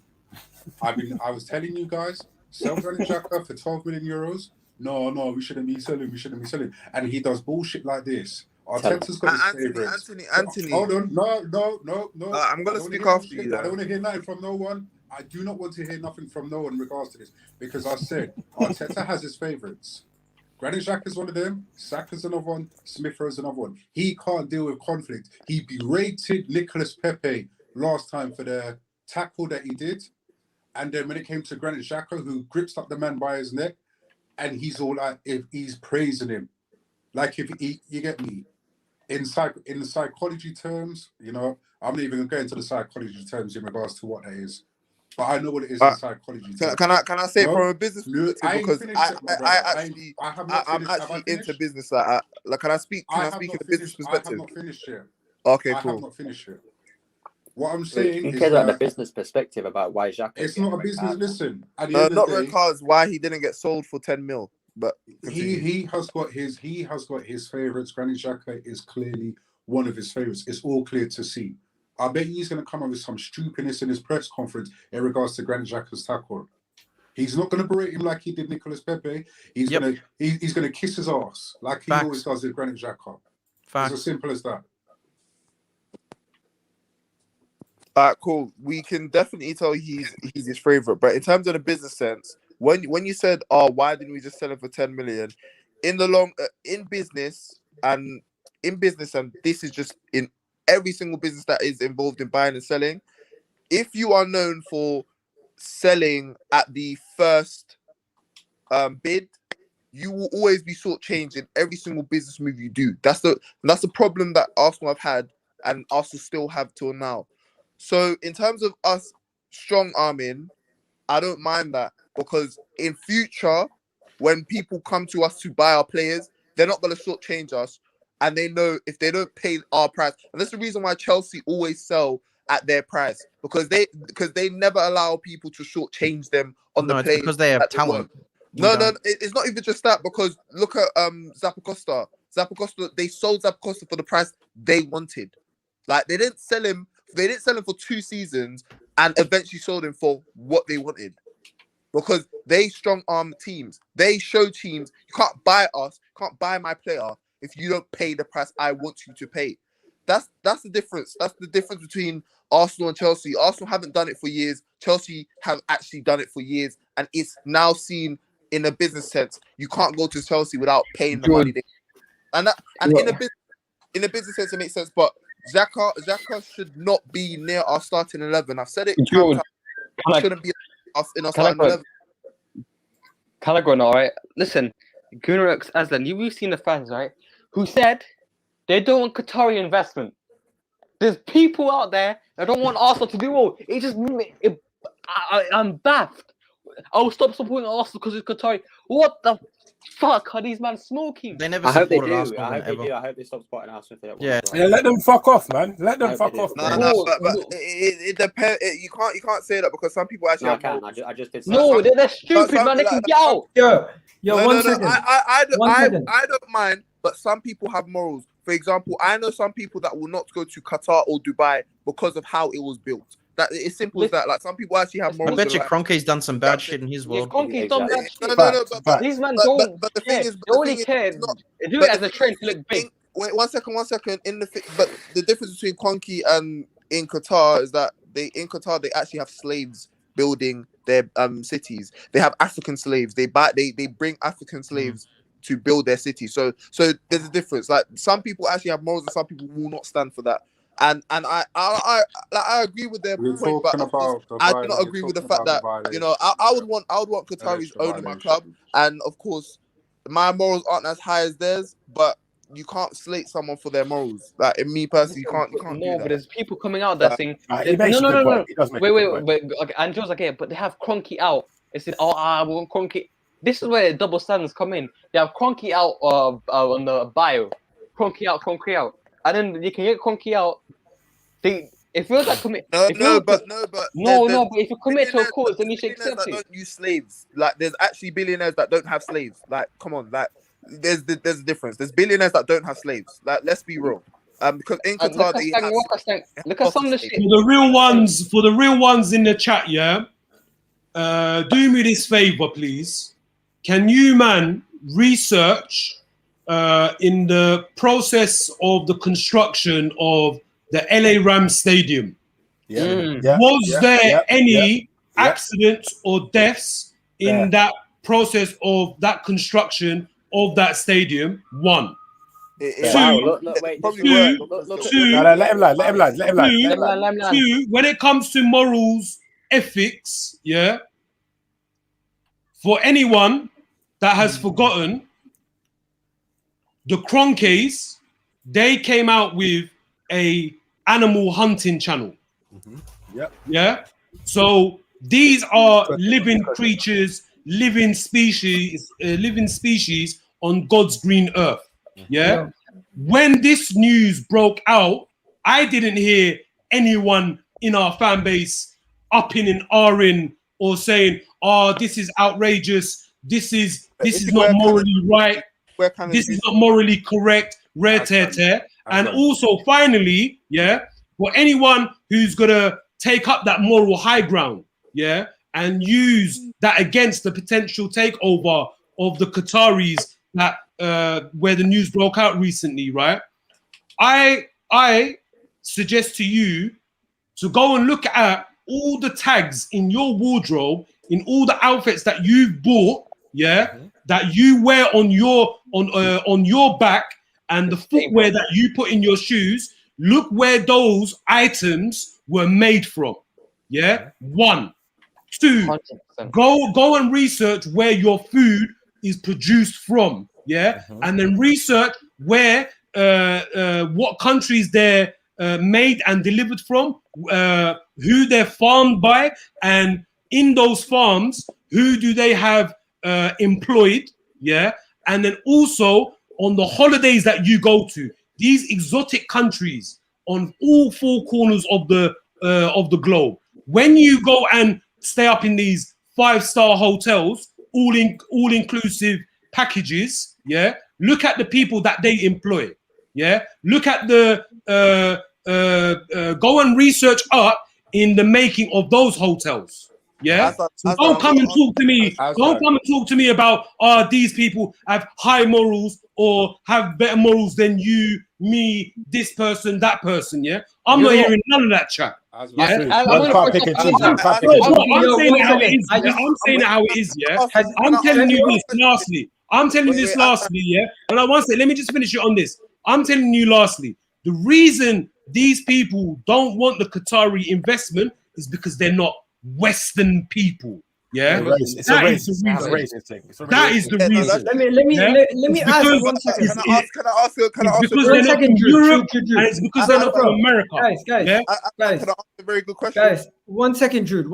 I was telling you guys, sell Granit Xhaka for 12 million euros. No, we shouldn't be selling. And he does bullshit like this. Arteta's got his favourites. Anthony. Hold on, no. I'm going to speak after you. I don't want to hear nothing from no one. I do not want to hear nothing from no one in regards to this, because I said Arteta has his favourites. Granit Xhaka is one of them. Saka's another one. Smith Rowe's another one. He can't deal with conflict. He berated Nicolas Pepe last time for the tackle that he did, and then when it came to Granit Xhaka, who grips up the man by his neck, and he's all like, if he's praising him, like if you get me. In the psychology terms, I'm not even going to go into the psychology terms in regards to what that is. But I know what it is in psychology. Can I say from a business perspective, because I'm actually into business. Like, can I speak in a business perspective? I have not finished yet. Okay, cool. I have not finished yet. What I'm saying is about the business perspective about why Xhaka. It's not a business. Listen, not red cards. Why he didn't get sold for 10 mil? But he has got his favourites. Granit Xhaka is clearly one of his favourites. It's all clear to see. I bet he's going to come up with some stupidness in his press conference in regards to Granit Xhaka's tackle. He's not going to berate him like he did Nicolas Pepe. He's going to kiss his ass like he always does with Granit Xhaka. It's as simple as that. Cool. We can definitely tell he's his favourite. But in terms of the business sense, when you said, "Oh, why didn't we just sell him for 10 million?" In business, and this is just in every single business that is involved in buying and selling. If you are known for selling at the first bid, you will always be shortchanged in every single business move you do. That's the problem that Arsenal have had and Arsenal still have till now. So in terms of us strong arming, I don't mind that, because in future, when people come to us to buy our players, they're not going to shortchange us, and they know if they don't pay our price. And that's the reason why Chelsea always sell at their price, because they never allow people to shortchange them on the players. Because they have talent. No, it's not even just that, because look at Zappacosta. They sold Zappacosta for the price they wanted. Like, they didn't sell him for 2 seasons and eventually sold him for what they wanted. Because they strong arm teams. They show teams, you can't buy us, can't buy my player if you don't pay the price I want you to pay. That's the difference. That's the difference between Arsenal and Chelsea. Arsenal haven't done it for years. Chelsea have actually done it for years, and it's now seen in a business sense. You can't go to Chelsea without paying the money. In a business sense, it makes sense. But Xhaka should not be near our starting 11. I've said it. Shouldn't be in our starting 11. Can I go now, right? Listen, Gundogan, Aslan, you've seen the fans, right? Who said they don't want Qatari investment. There's people out there that don't want Arsenal to do well. I'm baffed. I'll stop supporting Arsenal because it's Qatari. What the fuck are these men smoking? They never supported Arsenal. I hope they stop supporting Arsenal. Yeah, let them fuck off, man. Let them fuck off. But it depends. You can't say that, because some people actually. No, I can't. I just did. No, they're stupid, man. They can get out. One second. I don't mind, but some people have morals. For example, I know some people that will not go to Qatar or Dubai because of how it was built. That it's simple as that. Like, some people actually have morals. I bet you Kroenke's done some bad shit in his world. Kroenke's done bad shit. But these men don't. But the thing is, they only care. They do it as a trend to look big. Wait, one second. But the difference between Kroenke and in Qatar is that they actually have slaves building their cities. They have African slaves. They bring African slaves to build their city. So there's a difference. Like, some people actually have morals and some people will not stand for that. And I agree with their point, but I do not agree with the fact that I would want Qataris owning my club, and of course my morals aren't as high as theirs, but you can't slate someone for their morals. Like, in me personally, you can't. No, but there's people coming out that saying no. Wait. Okay, Andrew's okay, but they have Kroenke out. They said, we want Kroenke. This is where double standards come in. They have Kroenke out on the bio. Kroenke out. And then you can get Kroenke out. If you're that commit, but if you commit to a cause, then you should accept it. Don't use slaves. Like, there's actually billionaires that don't have slaves. Like, come on, like, there's a difference. There's billionaires that don't have slaves. Like, let's be real. Because in Qatar, look at some of the shit. For the real ones in the chat, yeah. Do me this favor, please. Can you, man, research in the process of the construction of the LA Rams Stadium? Was there any accidents or deaths in that process of that construction of that stadium? One. Two, when it comes to morals, ethics, for anyone that has forgotten, the Kroenkes, they came out with a animal hunting channel. So these are living creatures, living species on God's green earth. When this news broke out, I didn't hear anyone in our fan base upping and ahhing or saying, "Oh, this is outrageous. this is not morally right. This is not morally correct. Rare tear. And also, finally, for anyone who's gonna take up that moral high ground, and use that against the potential takeover of the Qataris that where the news broke out recently, right? I suggest to you to go and look at all the tags in your wardrobe, in all the outfits that you've bought, that you wear on your back, and the footwear that you put in your shoes. Look where those items were made from. 1, 2. 100%. Go and research where your food is produced from. And then research where what countries they're made and delivered from, who they're farmed by, and in those farms, who do they have employed? And then also on the holidays that you go to, these exotic countries on all 4 corners of the globe. When you go and stay up in these 5-star hotels, all inclusive packages, look at the people that they employ. Look at the go and research up in the making of those hotels. So don't come and talk to me. Don't come and talk to me about these people have high morals or have better morals than you, me, this person, that person. I'm not hearing none of that chat. I'm saying it how it is. I'm telling you this lastly. And I want to say, let me just finish it on this. I'm telling you lastly, the reason these people don't want the Qatari investment is because they're not Western people. That is the reason. That is the reason. Let me ask you 1 second. Can I ask you? Because they're not from Europe, and it's because they're not from America. Guys. Can I ask a very good question? Guys, 1 second, Jude.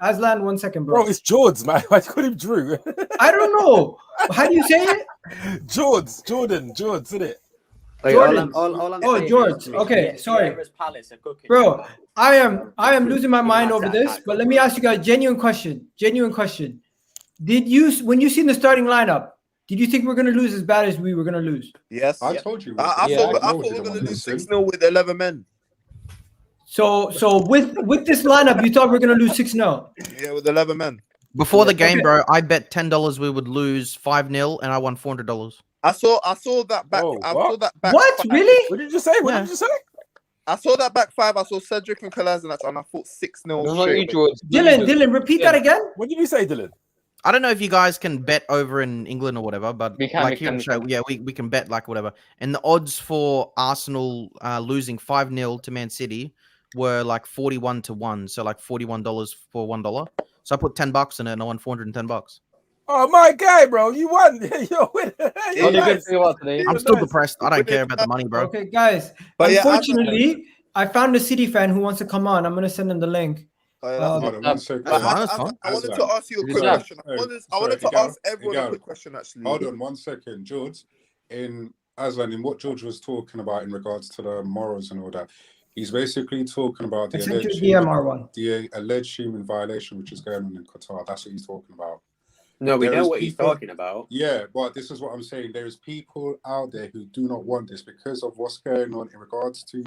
Aslan, 1 second, bro. Bro, it's George, man. Why call him Drew? I don't know. How do you say it? Jordan, isn't it? Jordan. All George. Okay, sorry. Bro, I am losing my mind over this, but let me ask you guys genuine question. Did you, when you seen the starting lineup, did you think we're gonna lose as bad as we were gonna lose? Yes. I told you. I thought we were gonna lose 6-0 with 11 men. So with this lineup, you thought we were gonna lose 6-0? Yeah, with 11 men. Before the game, bro, I bet $10 we would lose 5-0, and I won $400. I saw that back. I saw that back. What? 5. Really? What did you say? What did you say? I saw that back 5. I saw Cedric and Kolasinac, and I thought 6-0. Dylan, repeat that again. What did you say, Dylan? I don't know if you guys can bet over in England or whatever, but we can, like here on the show, we can bet like whatever. And the odds for Arsenal losing 5-0 to Man City were like 41-1, so like $41 for $1. So I put $10 in it, and I won $410. Oh my guy, bro, you won. I'm still depressed. I don't care about the money, bro. Okay, guys. Unfortunately, I found a City fan who wants to come on. I'm gonna send him the link. I wanted to ask you a quick question. I wanted to ask everyone a quick question, actually. Hold on 1 second, George. In what George was talking about in regards to the morals and all that, he's basically talking about the alleged human violation which is going on in Qatar. That's what he's talking about. No, we know what he's talking about. Yeah, but this is what I'm saying. There's people out there who do not want this because of what's going on in regards to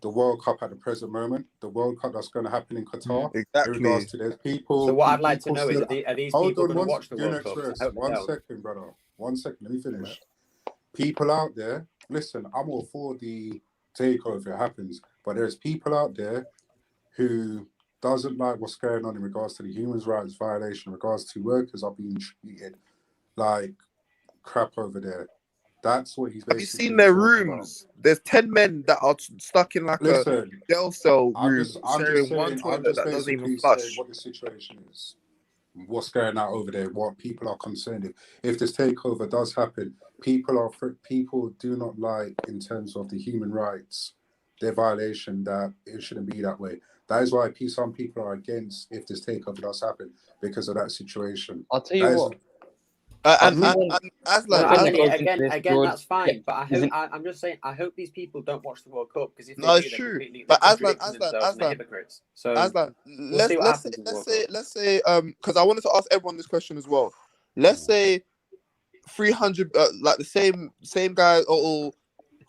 the World Cup at the present moment. The World Cup that's going to happen in Qatar. Exactly. In regards to there's people. So what I'd like to know is, are these people going to watch the World Cup? 1 second, brother. 1 second. Let me finish. People out there, listen, I'm all for the takeover if it happens, but there's people out there who doesn't like what's going on in regards to the human rights violation, in regards to workers are being treated like crap over there. That's what he's basically. Have you seen their rooms? About. There's 10 men that are stuck in like a jail cell room, sharing one toilet that doesn't even flush. What the situation is, what's going on over there, what people are concerned if this takeover does happen. People do not like in terms of the human rights, their violation, that it shouldn't be that way. That is why some people are against if this takeover does happen because of that situation. I'll tell you what. Again, that's fine. But I'm just saying, I hope these people don't watch the World Cup because if they do, they're completely hypocrites. So Aslan, let's say, because I wanted to ask everyone this question as well. Let's say 300, like the same guy or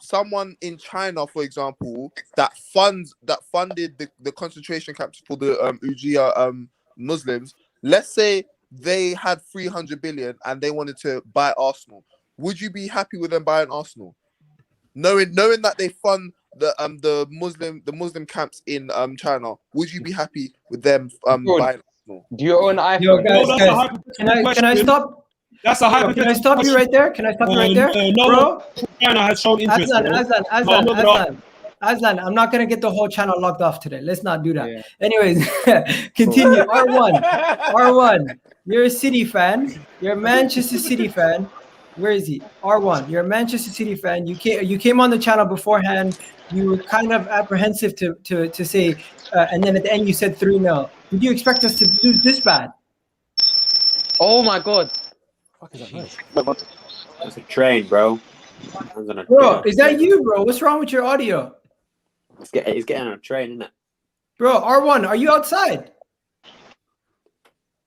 someone in China, for example, that funded the concentration camps for the Uyghur Muslims. Let's say they had 300 billion and they wanted to buy Arsenal. Would you be happy with them buying Arsenal, knowing that they fund the Muslim camps in China? Would you be happy with them buying Arsenal? Do you own iPhone? Yo, guys, can I stop? That's a hypothetical. Can I stop you right there? Can I stop you right there, bro? China has shown interest. Aslan, I'm not gonna get the whole channel locked off today. Let's not do that. Yeah. Anyways, continue. R1. You're a City fan. You're a Manchester City fan. Where is he? R1. You're a Manchester City fan. You came on the channel beforehand. You were kind of apprehensive to say, and then at the end you said 3-0. Did you expect us to lose this bad? Oh my god. That's a train, bro. Bro, is that you, bro? What's wrong with your audio? He's getting on a train, isn't it? Bro, R1, are you outside?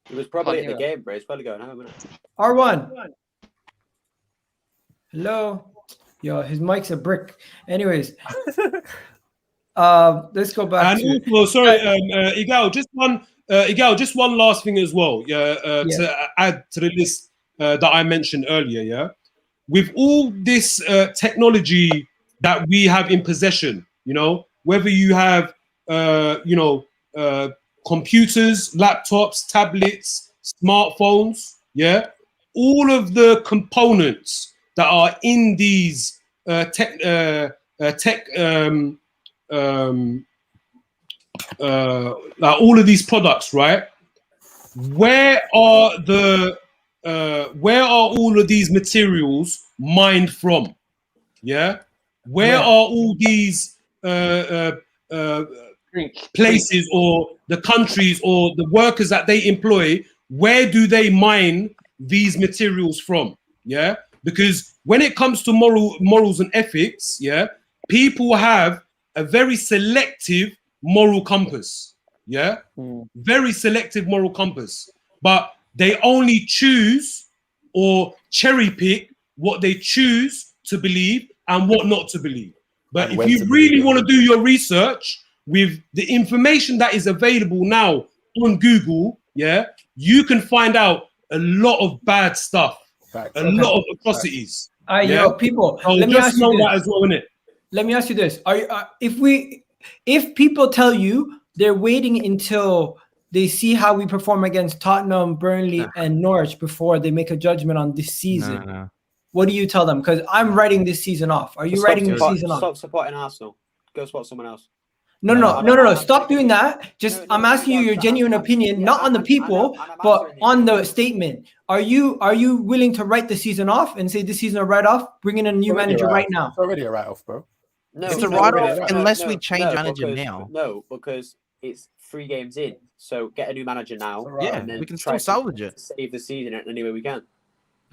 He was probably at the game, bro. He's probably going home, isn't it? R1. Hello. Yo, his mic's a brick. Anyways. Let's go back and to... Also, sorry, Egal, just one last thing as well. To add to the list that I mentioned earlier, yeah? With all this technology that we have in possession, you know, whether you have, computers, laptops, tablets, smartphones, yeah, all of the components that are in these like all of these products, right? Where are all of these materials mined from? Yeah, where are all these places or the countries or the workers that they employ? Where do they mine these materials from? Yeah, because when it comes to morals and ethics, yeah, people have a very selective moral compass. Yeah, very selective moral compass, but they only choose or cherry pick what they choose to believe and what not to believe. But if you really want to do your research with the information that is available now on Google, yeah, you can find out a lot of bad stuff, a lot of atrocities. Yo, people, so let me just ask know you that this. as well, innit? Let me ask you this: if people tell you they're waiting until they see how we perform against Tottenham, Burnley, and Norwich before they make a judgment on this season, what do you tell them? Because I'm writing this season off. Are you writing this season off? Stop supporting Arsenal. Go support someone else. No. Stop doing that. I'm asking you your genuine opinion, not on the people, but on the statement. Are you willing to write the season off and say this season a write-off? Bring in a new manager right now. It's already a write-off, bro. No, it's a write-off unless we change manager now. No, because it's 3 games in. So get a new manager now. Yeah, and then we can still salvage it. Save the season in any way we can.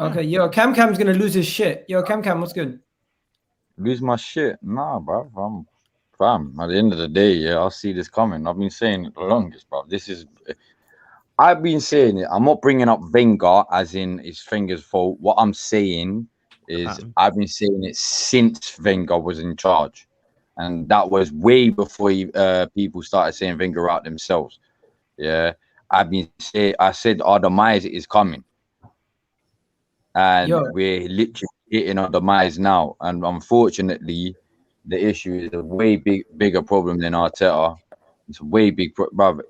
Okay, yo, Cam's gonna lose his shit. Yo, Cam, what's good? Lose my shit? Nah, bro. Fam, at the end of the day, yeah, I'll see this coming. I've been saying it the longest, bro. I've been saying it. I'm not bringing up Wenger as in his finger's fault. What I'm saying is I've been saying it since Wenger was in charge. And that was way before people started saying Wenger out themselves. Yeah. I said our demise is coming. And we're literally hitting our demise now. And unfortunately, the issue is a way bigger problem than Arteta. It's a way big brother.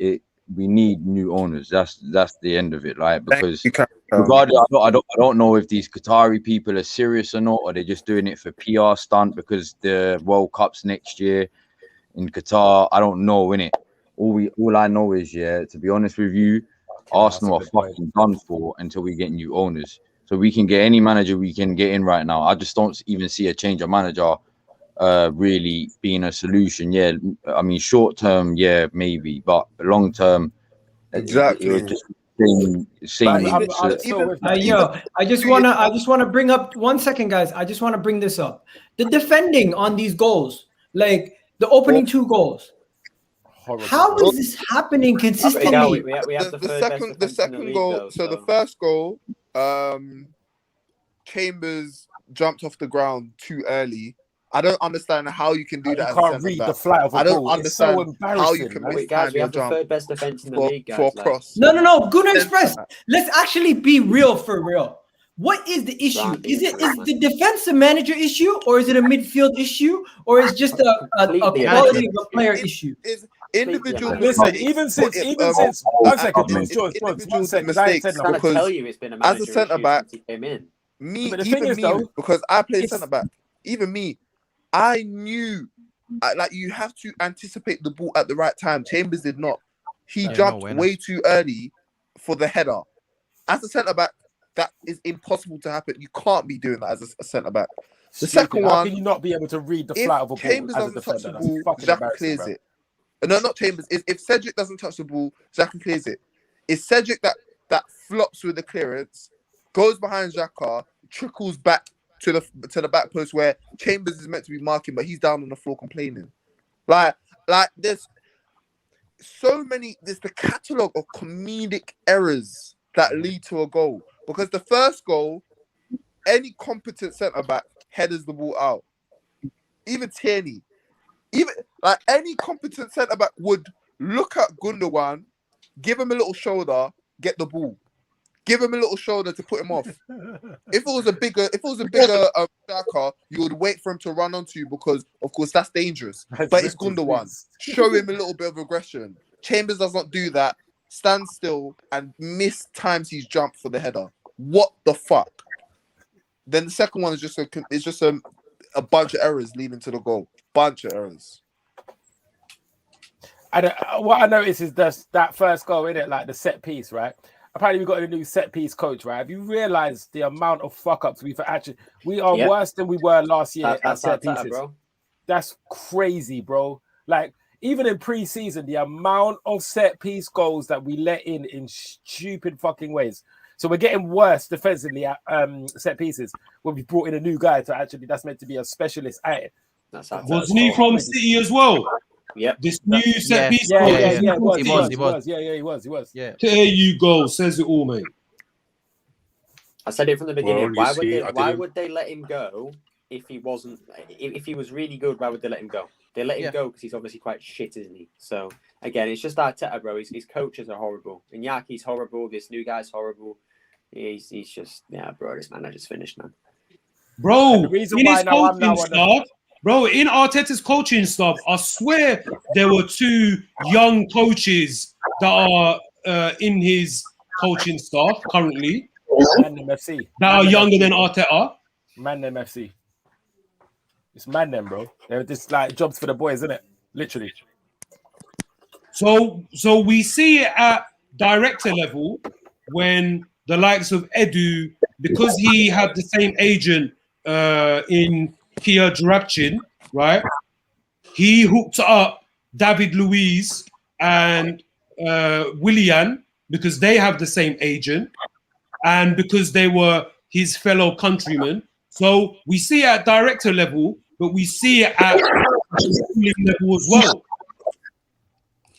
We need new owners. That's the end of it, right? Because regardless, I don't know if these Qatari people are serious or not, or they're just doing it for PR stunt because the World Cup's next year in Qatar. I don't know, innit? All I know is, yeah, to be honest with you, Arsenal are fucking done for until we get new owners. So we can get any manager we can get in right now. I just don't even see a change of manager really being a solution. Yeah, I mean short term, yeah, maybe, but long term, exactly. Yo, I just wanna bring up 1 second, guys. I just want to bring this up. The defending on these goals, like the opening 2 goals. How is this happening consistently? The second goal. So the first goal, Chambers jumped off the ground too early. I don't understand how you can do that. You can't read the flight of a ball. I don't understand it's so how you can miss Wait, guys, we have the jump third best defense in the league, guys. for a cross. No. Gunnar Express. Let's actually be real for real. What is the issue? Is the defensive manager issue, or is it a midfield issue, or is just a quality of a player issue? Is individual. Listen, even since 1 second, George, 1 second. I ain't said nothing. I tell you, it's been a manager as a centre back, he came in. Because I played centre back. Even me, I knew, like, you have to anticipate the ball at the right time. Chambers did not. He jumped way too early for the header. As a centre back, that is impossible to happen. You can't be doing that as a centre back. The second one, how can you not be able to read the flight of a ball? Chambers as a doesn't touch the defender? ball, Xhaka clears it. No, not Chambers. If Cedric doesn't touch the ball, Xhaka clears it. It's Cedric that flops with the clearance, goes behind Xhaka, trickles back to the back post where Chambers is meant to be marking, but he's down on the floor complaining. Like there's so many. There's the catalogue of comedic errors that lead to a goal. Because the first goal, any competent centre back headers the ball out. Even Tierney, like any competent centre back would look at Gündoğan, give him a little shoulder, get the ball. Give him a little shoulder to put him off. If it was a bigger striker, you would wait for him to run onto you because, of course, that's dangerous. But it's Gündoğan. Show him a little bit of aggression. Chambers does not do that. Stand still and miss times he's jumped for the header. What the fuck? Then the second one is just a bunch of errors leading to the goal. Bunch of errors. What I noticed is that first goal, innit? Like the set piece, right? Apparently we got a new set piece coach, right? Have you realised the amount of fuck ups we are worse than we were last year at set pieces, bro. That's crazy, bro. Like even in pre-season, the amount of set piece goals that we let in stupid fucking ways. So we're getting worse defensively at set pieces when we brought in a new guy to actually that's meant to be a specialist at it. Wasn't he from City as well? Yep. This new set piece. He was. Yeah. There you go. Says it all, mate. I said it from the beginning. Why would they let him go if he wasn't? If he was really good, why would they let him go? They let him go because he's obviously quite shit, isn't he? So again, it's just Arteta, bro. His coaches are horrible. Inyaki's horrible. This new guy's horrible. He's just bro. This manager's finished, man. Bro, in Arteta's coaching staff, I swear there were two young coaches that are in his coaching staff currently. McFC. That are younger than Arteta. McFC. It's madden, bro. They're just like jobs for the boys, isn't it? Literally. So we see it at director level when the likes of Edu, because he had the same agent in Kia Drabchin, right? He hooked up David Luiz and Willian because they have the same agent and because they were his fellow countrymen. So we see it at director level, but we see it at level as well.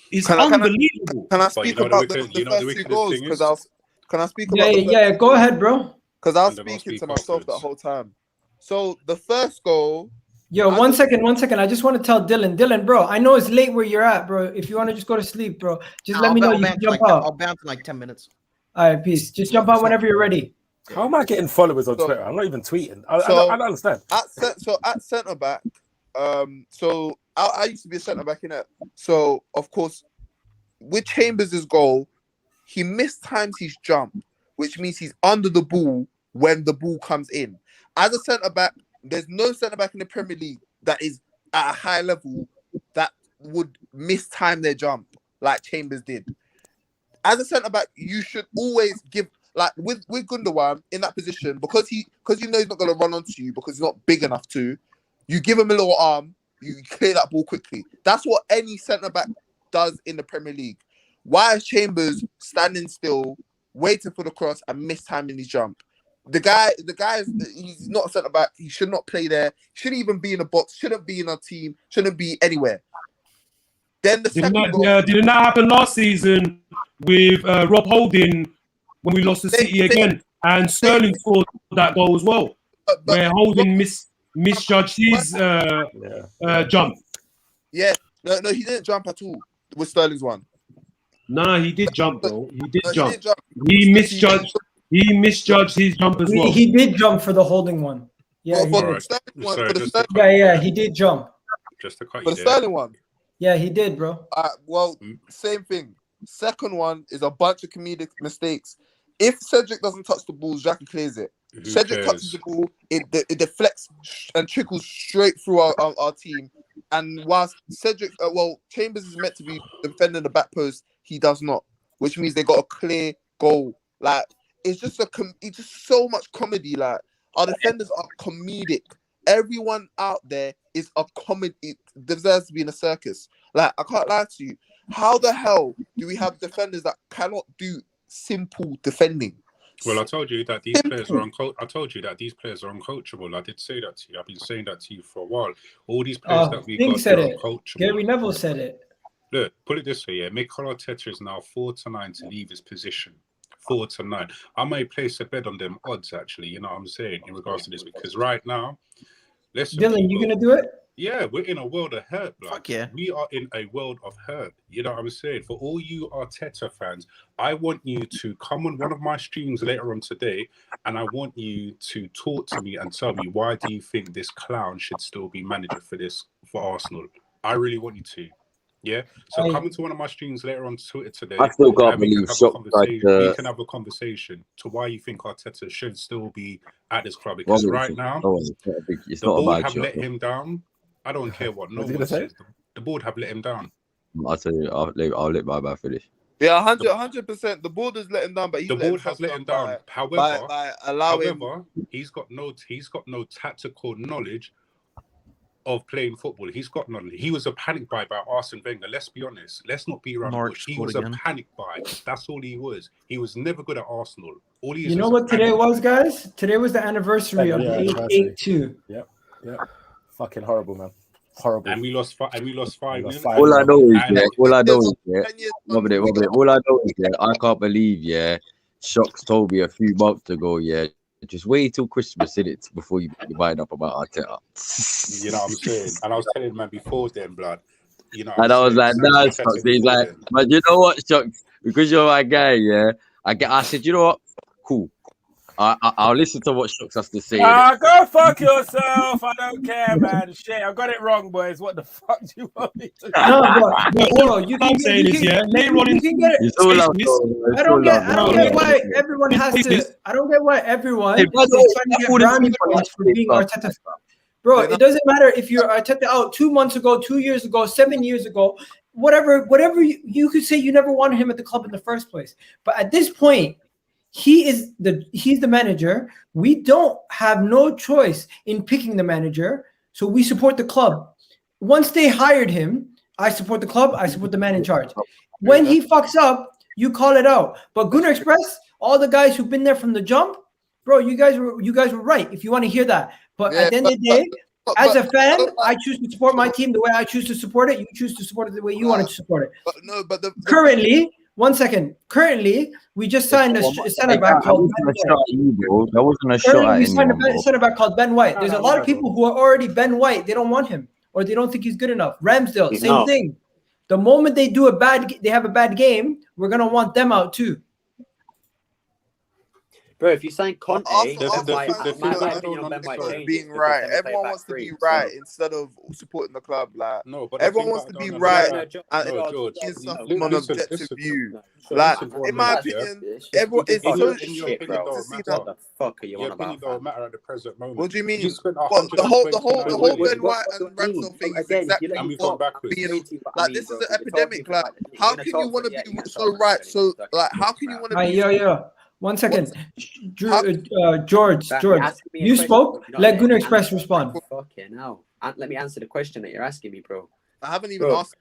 It's unbelievable. Can I speak about the first two goals? Can I speak about go ahead, bro. Because I was speaking to myself that whole time. So the first goal. Yo, one second. I just want to tell Dylan, bro. I know it's late where you're at, bro. If you want to just go to sleep, bro, just let me know. You can jump out. I'll bounce in like 10 minutes. All right, peace. Just jump out whenever you're ready. How am I getting followers on Twitter? I'm not even tweeting. I don't understand. At centre back, so I used to be a centre back in it. So of course, with Chambers' goal, he missed times his jump, which means he's under the ball when the ball comes in. As a centre back, there's no centre back in the Premier League that is at a high level that would mistime their jump like Chambers did. As a centre back, you should always give, like with Gündoğan in that position, because you know he's not going to run onto you because he's not big enough to. You give him a little arm, you clear that ball quickly. That's what any centre back does in the Premier League. Why is Chambers standing still, waiting for the cross and mistiming his jump? The guy he's not a centre back. He should not play there. Shouldn't even be in the box. Shouldn't be in our team. Shouldn't be anywhere. Then the second goal, did it not happen last season with Rob Holding when we lost to City again? and Sterling scored that goal as well, where Holding misjudged his jump. Yeah, no, he didn't jump at all with Sterling's one. No, he did jump, bro. He did No, jump. He didn't jump. He misjudged. He misjudged his jump as well. He did jump for the holding one. Yeah, For he the did. Sterling one, Sorry, for the just to Sterling, cut you Yeah, there. he did jump. Just to cut for you the there. Sterling one. Yeah, he did, bro. Well, same thing. Second one is a bunch of comedic mistakes. If Cedric doesn't touch the ball, Xhaka clears it. Who Cedric cares? touches the ball, it deflects and trickles straight through our team. And whilst Cedric, Chambers is meant to be defending the back post, he does not, which means they got a clear goal. Like, it's just it's just so much comedy. Like, our defenders are comedic. Everyone out there is a comedy. It deserves to be in a circus. Like, I can't lie to you. How the hell do we have defenders that cannot do simple defending? Well, I told you that these players are I told you that these players are uncoachable. I did say that to you. I've been saying that to you for a while. All these players that we Thing got, said they're it. uncoachable. Gary Neville said it. Look, put it this way, yeah. Mikel Arteta is now 4-9 to leave his position. 4-9. I may place a bet on them odds, actually. You know what I'm saying in regards to this, because right now, listen, Dylan, you gonna do it? Yeah, we're in a world of hurt, blood. Fuck yeah. We are in a world of hurt. You know what I'm saying? For all you Arteta fans, I want you to come on one of my streams later on today, and I want you to talk to me and tell me, why do you think this clown should still be manager for Arsenal? I really want you to. Yeah? So come into one of my streams later on Twitter today. I still can't and we can believe have a shock conversation- like, we can have a conversation to why you think Arteta should still be at this club. Because right now, it's the not a board bad have job. let him down. I don't care what no What's he one gonna say? says. The board have let him down. I'll tell you, I'll let my bad finish. Yeah, 100%. The board has let him down, but The board has let him down. However, by allowing. he's got no tactical knowledge of playing football. He's got none. He was a panic buy by Arsene Wenger. Let's be honest. Let's not be around the bush. He was a panic buy. That's all he was. He was never good at Arsenal. All he is You know is what a today panic was, guys? Today was the anniversary of the anniversary. 8-2. Yep. Fucking horrible, man. Horrible. And we lost 5 0. All I know is, And- all I know is, I can't believe, Shocks told me a few months ago, just wait till Christmas, innit, before you mind up about Arteta. You know what I'm saying? And I was telling him, man, before then, blood. You know, And I was like, nah, Shocks. He's like, but you know what, Shocks? Because you're my guy, I said, you know what? Cool. I'll listen to what Shocks has to say. Go fuck yourself. I don't care, man. Shit, I got it wrong, boys. What the fuck do you want me to do? No, you can say this, yeah. Later on, you can get it. It's all out, I don't get why everyone has to. I don't get why everyone is trying to get brownie points for being Arteta. Bro, it doesn't matter if you're Arteta out 2 months ago, 2 years ago, 7 years ago, whatever you could say. You never wanted him at the club in the first place. But at this point, he's the manager. We don't have no choice in picking the manager, so we support the club. Once they hired him, I support the club. I support the man in charge. When he fucks up, you call it out. But Gunnar Express, all the guys who've been there from the jump, bro, you guys were right. If you want to hear that, but at the end of the day, as a fan, I choose to support my team the way I choose to support it. You choose to support it the way you wanted to support it. Currently. 1 second. Currently, we just signed a center back called Ben White. That wasn't a shot at We signed anyone, a center back called Ben White. There's a lot of people who are already Ben White. They don't want him, or they don't think he's good enough. Ramsdale, same thing. The moment they have a bad game, we're gonna want them out too. Bro, if you sign Conte, being right. Everyone wants to be right instead of supporting the club. Like, no, but everyone wants to be right and in some an objective view. Like, in my opinion, everyone is so shit, bro. What the fuck are you on about? Don't matter at the present moment. What do you mean? You spent The whole Ben White and Ramsdale thing is exactly and we've gone backwards. like, this is an epidemic. Like, how can you want to be so right? So, like, how can you want to be? Yo. 1 second. George, you spoke. Let Gunnar Express respond. Fucking hell. Let me answer the question that you're asking me, bro. I haven't even asked.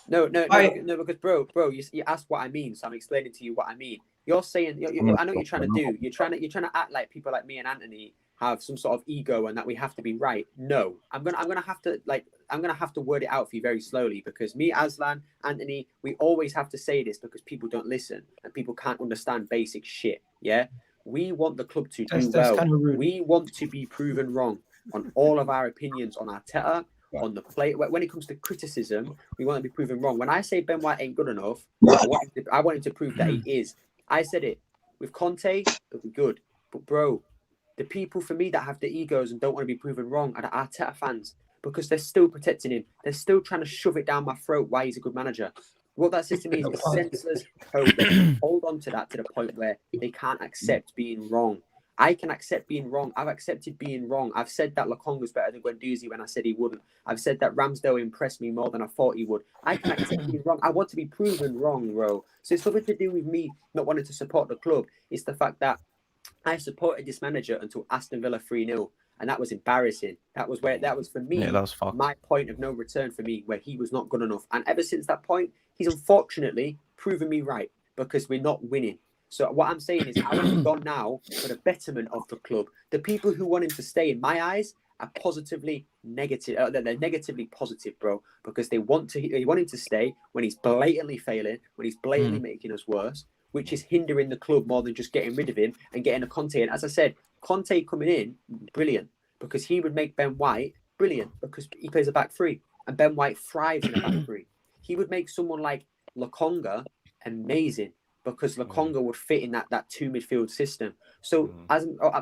No, because bro, you asked what I mean, so I'm explaining to you what I mean. You're saying, I know what you're trying to do. You're trying to act like people like me and Anthony have some sort of ego and that we have to be right. No, I'm gonna have to word it out for you very slowly, because me, Aslan, Anthony, we always have to say this because people don't listen and people can't understand basic shit. Yeah. We want the club to That's do well. kind of rude. We want to be proven wrong on all of our opinions on Arteta, on the play. When it comes to criticism, we want to be proven wrong. When I say Ben White ain't good enough, I want him to prove that he is. I said it. With Conte, it'll be good. But bro, the people for me that have the egos and don't want to be proven wrong are the Arteta fans, because they're still protecting him. They're still trying to shove it down my throat why he's a good manager. What that says to me is a senseless hope. They hold on to that to the point where they can't accept being wrong. I can accept being wrong. I've accepted being wrong. I've said that Lokonga's better than Guendouzi when I said he wouldn't. I've said that Ramsdale impressed me more than I thought he would. I can accept being wrong. I want to be proven wrong, bro. So it's nothing to do with me not wanting to support the club. It's the fact that I supported this manager until Aston Villa 3-0. And that was embarrassing. That was for me, Yeah, that was fucked. my point of no return for me, where he was not good enough. And ever since that point, he's unfortunately proven me right, because we're not winning. So what I'm saying is, I want him gone now for the betterment of the club. The people who want him to stay, in my eyes, are positively negative. They're negatively positive, bro, because they want him to stay when he's blatantly failing, when he's blatantly making us worse, which is hindering the club more than just getting rid of him and getting a Conte. And as I said, Conte coming in, brilliant, because he would make Ben White brilliant, because he plays a back three, and Ben White thrives in a back three. He would make someone like Lokonga amazing, because Lokonga would fit in that two midfield system. So,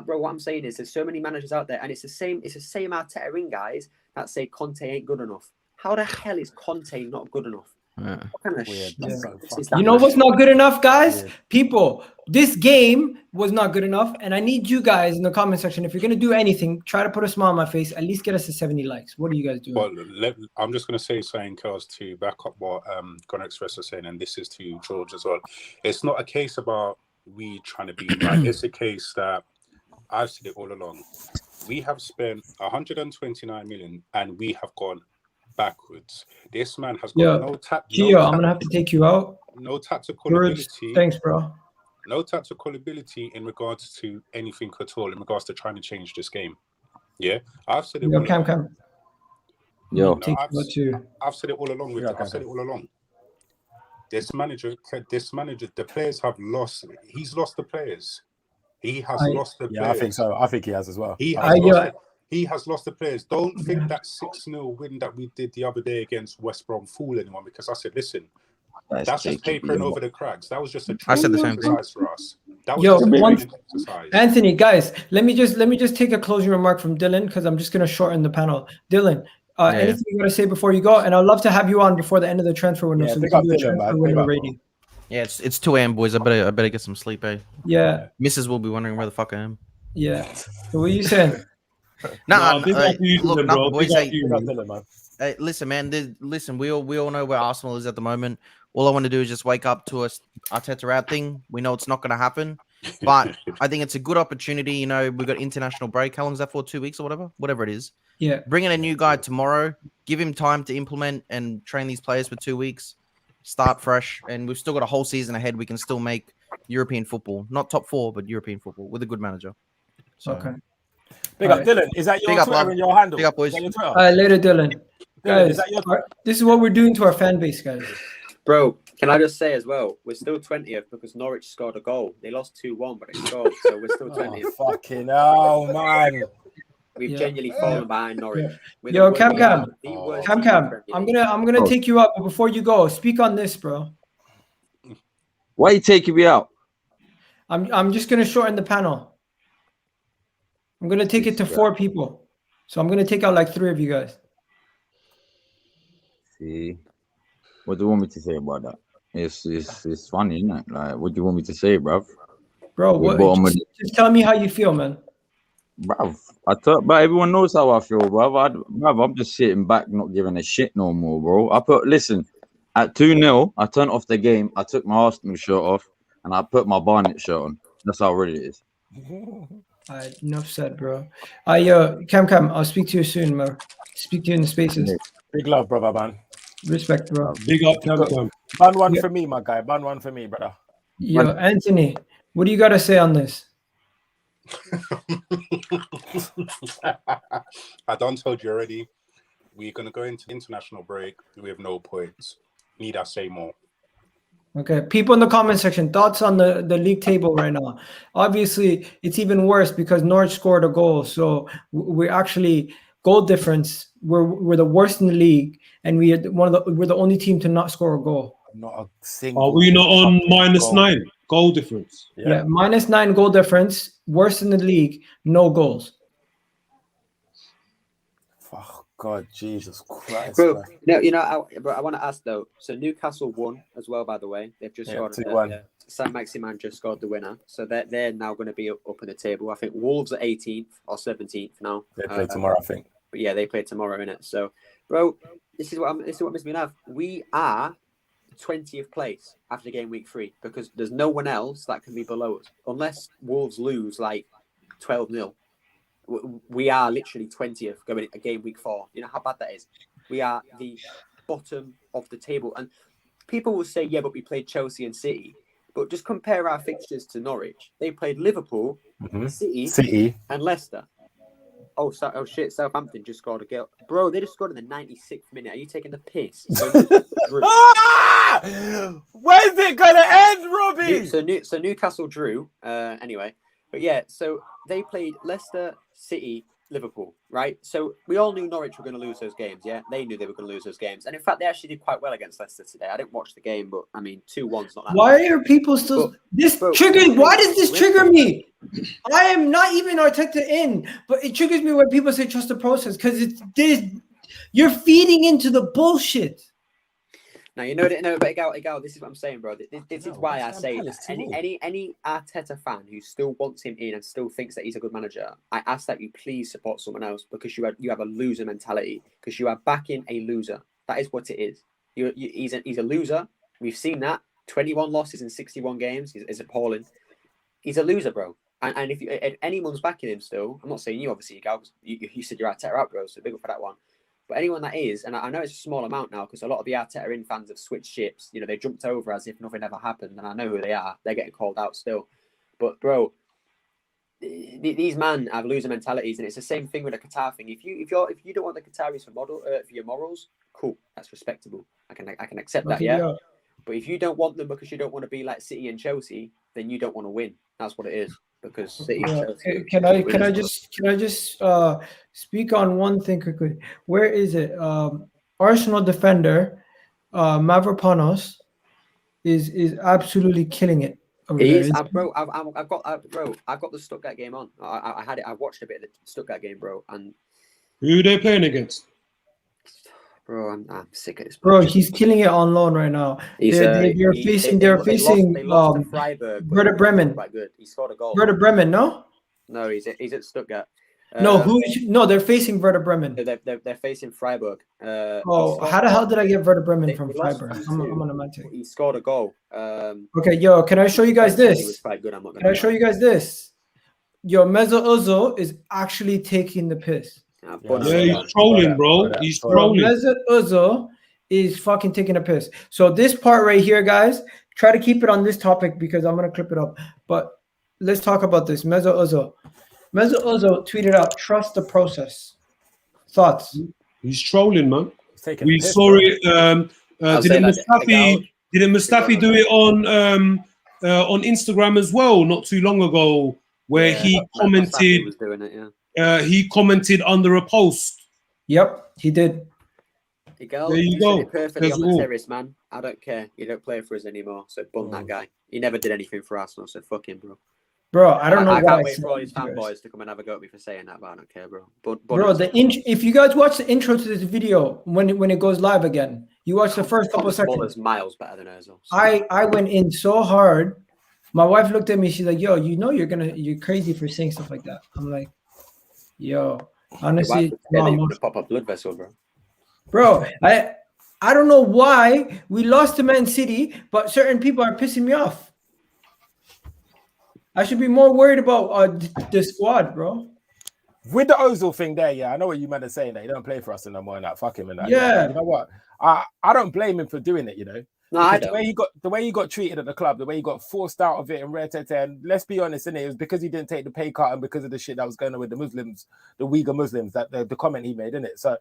bro, what I'm saying is, there's so many managers out there, and it's the same Arteta in guys that say Conte ain't good enough. How the hell is Conte not good enough? What kind of shit is that? You know what's not good enough, guys? People, this game was not good enough, and I need you guys in the comment section, if you're going to do anything, try to put a smile on my face, at least get us to 70 likes. What are you guys doing? Well, I'm just going to say something else to back up what Granit Express is saying, and this is to George as well. It's not a case about we trying to be right. It's a case that I've said it all along. We have spent 129 million, and we have gone backwards. This man has got I'm gonna have to take you out. No tactical ability. Thanks, bro. No tactical ability in regards to anything at all, in regards to trying to change this game. Yeah, I've said it. Cam. Yo, I've said it all along. I've said it all along. This manager, the players have lost. He's lost the players. He has lost the players. Yeah, I think so. I think he has as well. He has lost the players. Don't think that 6-0 win that we did the other day against West Brom fool anyone, because I said, listen, that's just papering over the cracks. That was just a training exercise for us. That was just a training exercise. Anthony, guys, let me just take a closing remark from Dylan, because I'm just gonna shorten the panel. Dylan, anything you want to say before you go? And I'd love to have you on before the end of the transfer window, so we can do a transfer window rating. Yeah, it's 2 a.m. boys. I better get some sleep, eh? Yeah. Mrs. will be wondering where the fuck I am. Yeah. So what are you saying? Look, boys. Hey, listen, man. Listen, we all know where Arsenal is at the moment. All I want to do is just wake up to a Arteta out thing. We know it's not going to happen, but I think it's a good opportunity. You know, we've got international break. How long is that for? 2 weeks or whatever it is. Yeah. Bring in a new guy tomorrow. Give him time to implement and train these players for 2 weeks. Start fresh, and we've still got a whole season ahead. We can still make European football, not top 4, but European football with a good manager. So. Okay. Big up, Dylan. Is that your Twitter and your handle? Big up, boys. Later, Dylan. Guys, this is what we're doing to our fan base, guys. Bro, can I just say as well, we're still 20th because Norwich scored a goal. They lost 2-1, but they scored, so we're still 20th. Oh, fucking hell, man. We've genuinely fallen behind Norwich. Yo, Cam, I'm gonna take you up, but before you go, speak on this, bro. Why are you taking me out? I'm just gonna shorten the panel. I'm gonna take it to 4 people, so I'm gonna take out like 3 of you guys. See, what do you want me to say about that? It's funny, isn't it? Like, what do you want me to say, bruv? Bro, just tell me how you feel, man. Bruv, but everyone knows how I feel, bruv. I'm just sitting back, not giving a shit no more, bro. Listen, at 2-0, I turned off the game. I took my Arsenal shirt off, and I put my Barnet shirt on. That's how ready it is. Enough said, bro. Cam, I'll speak to you soon, man. Speak to you in the spaces. Big love, brother, man. Respect, bro. Big up, Cam. Ban one for me, my guy. Ban one for me, brother. Yo, Anthony, what do you got to say on this? I done told you already. We're going to go into international break with no points. Need I say more? Okay, people in the comment section, thoughts on the league table right now. Obviously, it's even worse because Norwich scored a goal. So we're actually goal difference. We're the worst in the league, and we're the only team to not score a goal. Not a single. Are we not on goal. -9 goal difference? Yeah, -9 goal difference, worst in the league, no goals. Oh, God, Jesus Christ, bro. No, you know, I want to ask though. So Newcastle won as well, by the way. They've just scored. Saint-Maximin just scored the winner, so they're now going to be up in the table. I think Wolves are 18th or 17th now. They play tomorrow, I think. But yeah, they play tomorrow, innit? So, bro, this is what makes me laugh. We are 20th place after game week 3 because there's no one else that can be below us unless Wolves lose like 12-0. We are literally 20th going into game week 4. You know how bad that is? We are the bottom of the table. And people will say, yeah, but we played Chelsea and City. But just compare our fixtures to Norwich. They played Liverpool, City, and Leicester. Oh shit, Southampton just scored a goal. Bro, they just scored in the 96th minute. Are you taking the piss? Where's it going to end, Robbie? So Newcastle drew, anyway. But yeah, so they played Leicester, City, Liverpool, right? So we all knew Norwich were going to lose those games, yeah? They knew they were going to lose those games. And in fact, they actually did quite well against Leicester today. I didn't watch the game, but I mean, 2-1's not that Why are people still... Why does this trigger me? I am not even Arteta in, but it triggers me when people say trust the process because you're feeding into the bullshit. Now you know, but Egal, this is what I'm saying, bro. This is why I say any Arteta fan who still wants him in and still thinks that he's a good manager, I ask that you please support someone else because you have a loser mentality because you are backing a loser. That is what it is. He's a loser. We've seen that 21 losses in 61 games is appalling. He's a loser, bro. And if anyone's backing him still, I'm not saying you, obviously, Egal. You said you're Arteta out, bro. So big up for that one. But anyone that is, and I know it's a small amount now because a lot of the Arteta in fans have switched ships. You know, they jumped over as if nothing ever happened, and I know who they are. They're getting called out still. But bro, these men have loser mentalities, and it's the same thing with the Qatar thing. If you don't want the Qataris for your morals, cool, that's respectable. I can accept that, yeah. But if you don't want them because you don't want to be like City and Chelsea, then you don't want to win. That's what it is. Because City and Chelsea. Can I just speak on one thing quickly? Where is it? Arsenal defender Mavropanos is absolutely killing it. He is, bro. I've got the Stuttgart game on. I had it. I watched a bit of the Stuttgart game, bro. And who are they playing against? Bro, I'm sick of this. Bro, he's killing it on loan right now. They're facing Freiburg. Werder Bremen. Quite good. He scored a goal. Werder Bremen, no? No, he's at Stuttgart. No, they're facing Werder Bremen. They're facing Freiburg. How the hell did I get Werder Bremen from Freiburg? I'm on a mental. He scored a goal. Okay, yo, can I show you guys this? He was quite good. Can I show you guys this? Yo, Mesut Ozil is actually taking the piss. Yeah, he's trolling, bro. He's trolling. Mesut Ozil is fucking taking a piss. So this part right here, guys, try to keep it on this topic because I'm gonna clip it up. But let's talk about this. Mesut Ozil tweeted out, "Trust the process." Thoughts? He's trolling, man. We saw it. Didn't Mustafi do it on Instagram as well not too long ago, where he commented? Was doing it, yeah. He commented under a post. Yep, he did. Egal, there you go. Perfectly on the terrace, man. I don't care. You don't play for us anymore, so bun that guy. He never did anything for Arsenal, so fuck him, bro. Bro, I don't know. I can't wait for all his fanboys to come and have a go at me for saying that, but I don't care, bro. Bro, if you guys watch the intro to this video when it goes live again, you watch the first couple of seconds. Miles better than Ozil. I went in so hard. My wife looked at me. She's like, "Yo, you know you're crazy for saying stuff like that." I'm like, "Yo, honestly, pop a blood vessel, bro. I don't know why we lost to Man City, but certain people are pissing me off. I should be more worried about the squad, bro." With the Ozil thing there, yeah, I know what you meant to say that he don't play for us no more and that. Fuck him and that. Yeah. You know what? I don't blame him for doing it, you know. No, I don't. The way he got treated at the club, the way he got forced out of it and Arteta, and let's be honest, innit, it was because he didn't take the pay cut and because of the shit that was going on with the Muslims, the Uyghur Muslims, that the comment he made, innit? So,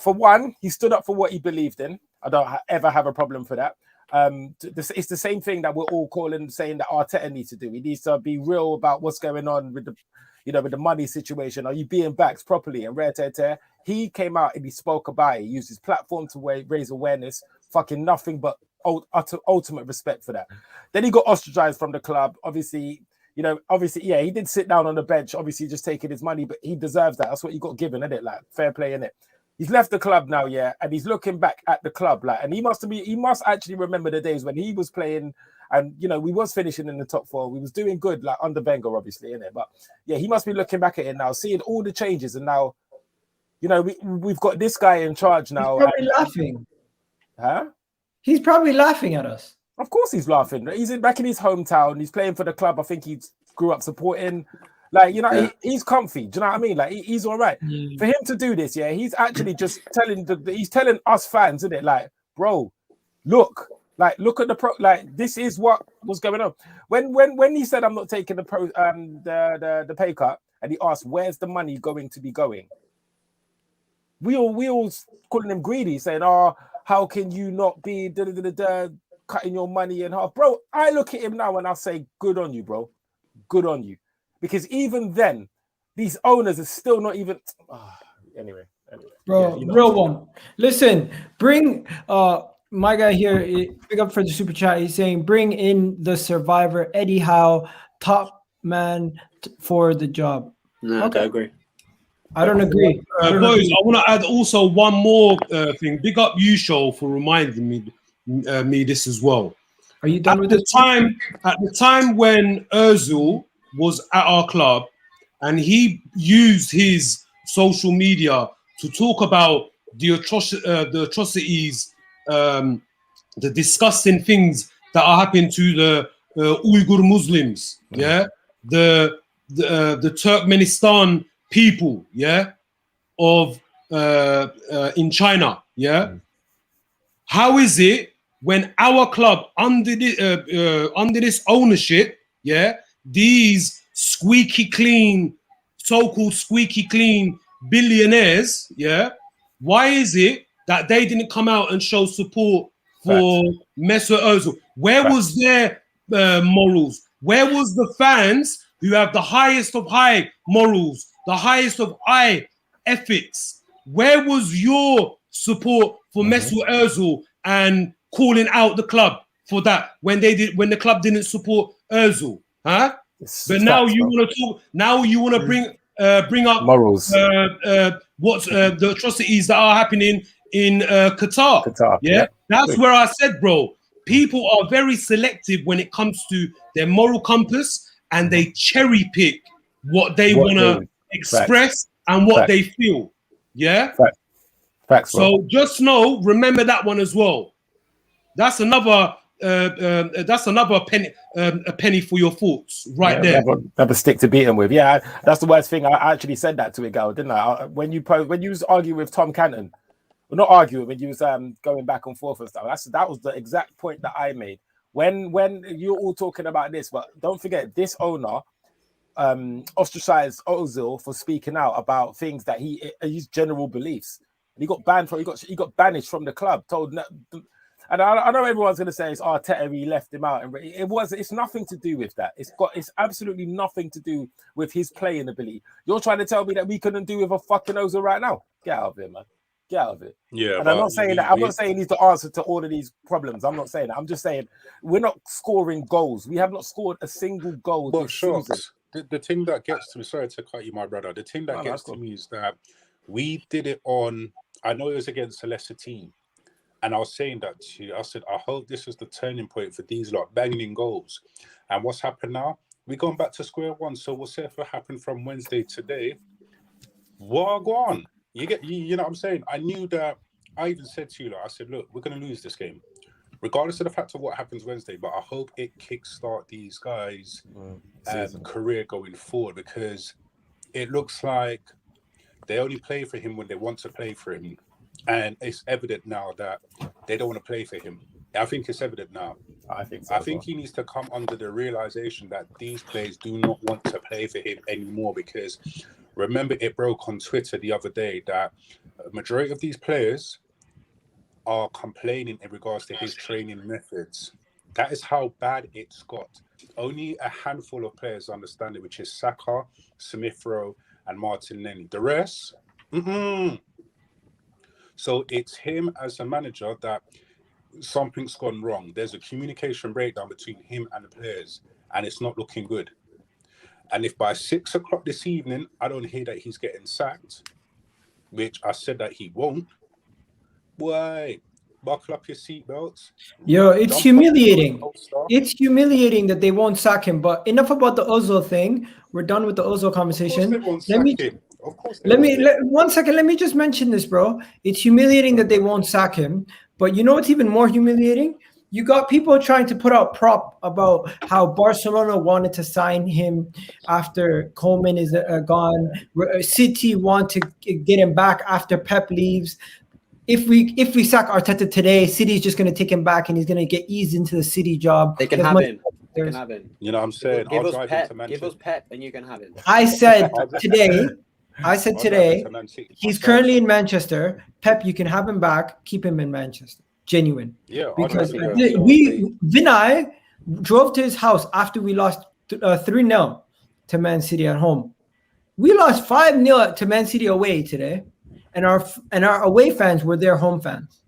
for one, he stood up for what he believed in. I don't ever have a problem for that. It's the same thing that we're all saying that Arteta needs to do. He needs to be real about what's going on with the, with the money situation. Are you being backed properly? And he came out and he spoke about it. He used his platform to raise awareness. Fucking nothing but ultimate respect for that. Then he got ostracized from the club. Obviously, yeah, he did sit down on the bench. Obviously, just taking his money, but he deserves that. That's what he got given, isn't it? Like fair play, isn't it? He's left the club now, yeah, and he's looking back at the club, like, and he must actually remember the days when he was playing, and we was finishing in the top 4. We was doing good, like under Wenger, obviously, innit? But yeah, he must be looking back at it now, seeing all the changes, and now, we've got this guy in charge now. He's probably laughing. Huh? He's probably laughing at us. Of course, he's laughing. He's back in his hometown. He's playing for the club. I think he grew up supporting. Like, he's comfy. Do you know what I mean? Like, he's all right. Yeah. For him to do this, yeah, he's actually just telling us fans, isn't it? Like, bro, look at this is what was going on. When he said, I'm not taking the pay cut, and he asked, where's the money going to be going? We all calling him greedy, saying, oh, how can you not be cutting your money in half? Bro, I look at him now and I say, good on you, bro. Good on you. Because even then, these owners are still not even. Anyway. Bro, yeah, real one. Listen, bring my guy here. Pick up for the super chat. He's saying, bring in the survivor, Eddie Howe, top man for the job. No, okay. I agree. I don't agree. Boys, I want to add also one more thing. Big up you, Show, for reminding me this as well. Are you done with this? At the time when Ozil was at our club, and he used his social media to talk about the atrocities, the disgusting things that are happening to the Uyghur Muslims, yeah, the Turkmenistan people, yeah, of in China, yeah. How is it when our club under this ownership, yeah, these squeaky clean, so-called squeaky clean billionaires, yeah, why is it that they didn't come out and show support for Mesut Ozil? Where was their morals? Where was the fans who have the highest of high morals, the highest of high ethics? Where was your support for Mesut Ozil and calling out the club for that when the club didn't support Ozil? Huh? But now you want to talk. Now you want to bring up morals. What's the atrocities that are happening in Qatar? Yeah, that's where I said, bro. People are very selective when it comes to their moral compass, and they cherry pick what they want to express and what they feel. Yeah. Facts. So just remember that one as well. That's another. That's another penny, a penny for your thoughts, right there. Have a stick to beat him with. Yeah, that's the worst thing. I actually said that to Egal, didn't I? When you was arguing with Tom Canton, well, not arguing, when you was going back and forth and stuff. That was the exact point that I made. When you're all talking about this, but don't forget, this owner ostracized Ozil for speaking out about things that his general beliefs. He got banned from. He got banished from the club. And I know everyone's going to say it's Arteta, he left him out. And it's nothing to do with that. It's absolutely nothing to do with his playing ability. You're trying to tell me that we couldn't do with a fucking Ozil right now? Get out of it, man. Get out of it. Yeah. And I'm not saying that. I'm not saying he's the answer to all of these problems. I'm not saying that. I'm just saying we're not scoring goals. We have not scored a single goal this season. The thing that gets to me, sorry to cut you, my brother. The thing that gets to me is that we did it on, I know it was against a lesser team. And I was saying that to you. I said, I hope this is the turning point for these lot banging in goals. And what's happened now? We're going back to square one. So we'll see if it happened from Wednesday today. What go on? You know what I'm saying? I knew that. I even said to you, I said, look, we're going to lose this game, regardless of the fact of what happens Wednesday. But I hope it kickstart these guys' career going forward, because it looks like they only play for him when they want to play for him. And it's evident now that they don't want to play for him. I think it's evident now. I think so. I think he needs to come under the realization that these players do not want to play for him anymore, because remember, it broke on Twitter the other day that a majority of these players are complaining in regards to his training methods. That is how bad it's got. Only a handful of players understand it, which is Saka, Smith Rowe, and Martinelli. The rest, So it's him as a manager that something's gone wrong. There's a communication breakdown between him and the players, and it's not looking good. And if by 6 o'clock this evening, I don't hear that he's getting sacked, which I said that he won't, why? Buckle up your seatbelts. Yo, it's humiliating. It's humiliating that they won't sack him. But enough about the Ozil thing. We're done with the Ozil conversation. Let me 1 second. Let me just mention this, bro. It's humiliating that they won't sack him. But you know what's even more humiliating? You got people trying to put out prop about how Barcelona wanted to sign him after Coleman is gone. City want to get him back after Pep leaves. If we sack Arteta today, City's just going to take him back and he's going to get eased into the City job. They can have him. They can have him. You know what I'm saying? Give us Pep and you can have him. I said today, he's currently in Manchester. Pep, you can have him back. Keep him in Manchester. Genuine. Yeah. Because Vinay drove to his house after we lost 3-0 to Man City at home. We lost 5-0 to Man City away today. And our away fans were their home fans.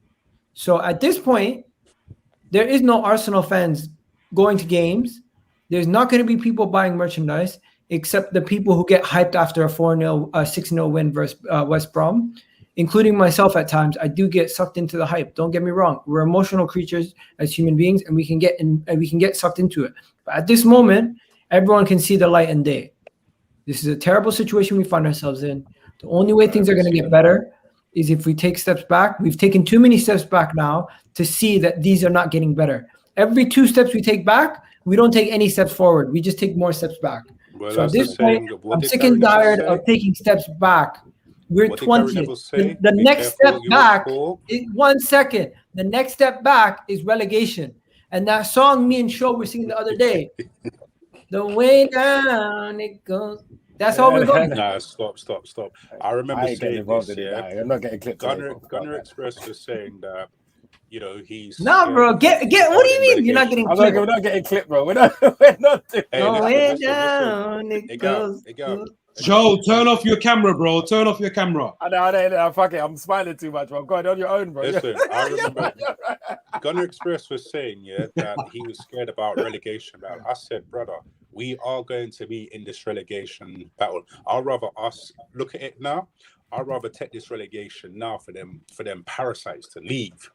So at this point, there is no Arsenal fans going to games. There's not going to be people buying merchandise except the people who get hyped after a 4-0, 6-0 win versus West Brom, including myself at times. I do get sucked into the hype. Don't get me wrong. We're emotional creatures as human beings, and we can get sucked into it. But at this moment, everyone can see the light and day. This is a terrible situation we find ourselves in. The only way things are going to get better is if we take steps back. We've taken too many steps back now to see that these are not getting better. Every 2 steps we take back, we don't take any steps forward. We just take more steps back. Well, so at this point, I'm sick and tired of taking steps back. We're 20th. The next step back is 1 second. The next step back is relegation. And that song me and Sho were singing the other day, the way down it goes. That's all we're going. Nah, stop. I remember saying this. Yeah, I'm not getting clipped. Gunner Express was saying that, you know, he's bro. Get. What do you mean you're not getting clipped? We're not getting clipped, bro. We're not doing. Hey, down it goes. Joe, turn off your camera, bro. Turn off your camera. No, fuck it. I'm smiling too much, bro. Go on your own, bro. Listen, I remember Gunner Express was saying, that he was scared about relegation battle. I said, brother, we are going to be in this relegation battle. I'd rather us look at it now. I'd rather take this relegation now for them parasites to leave.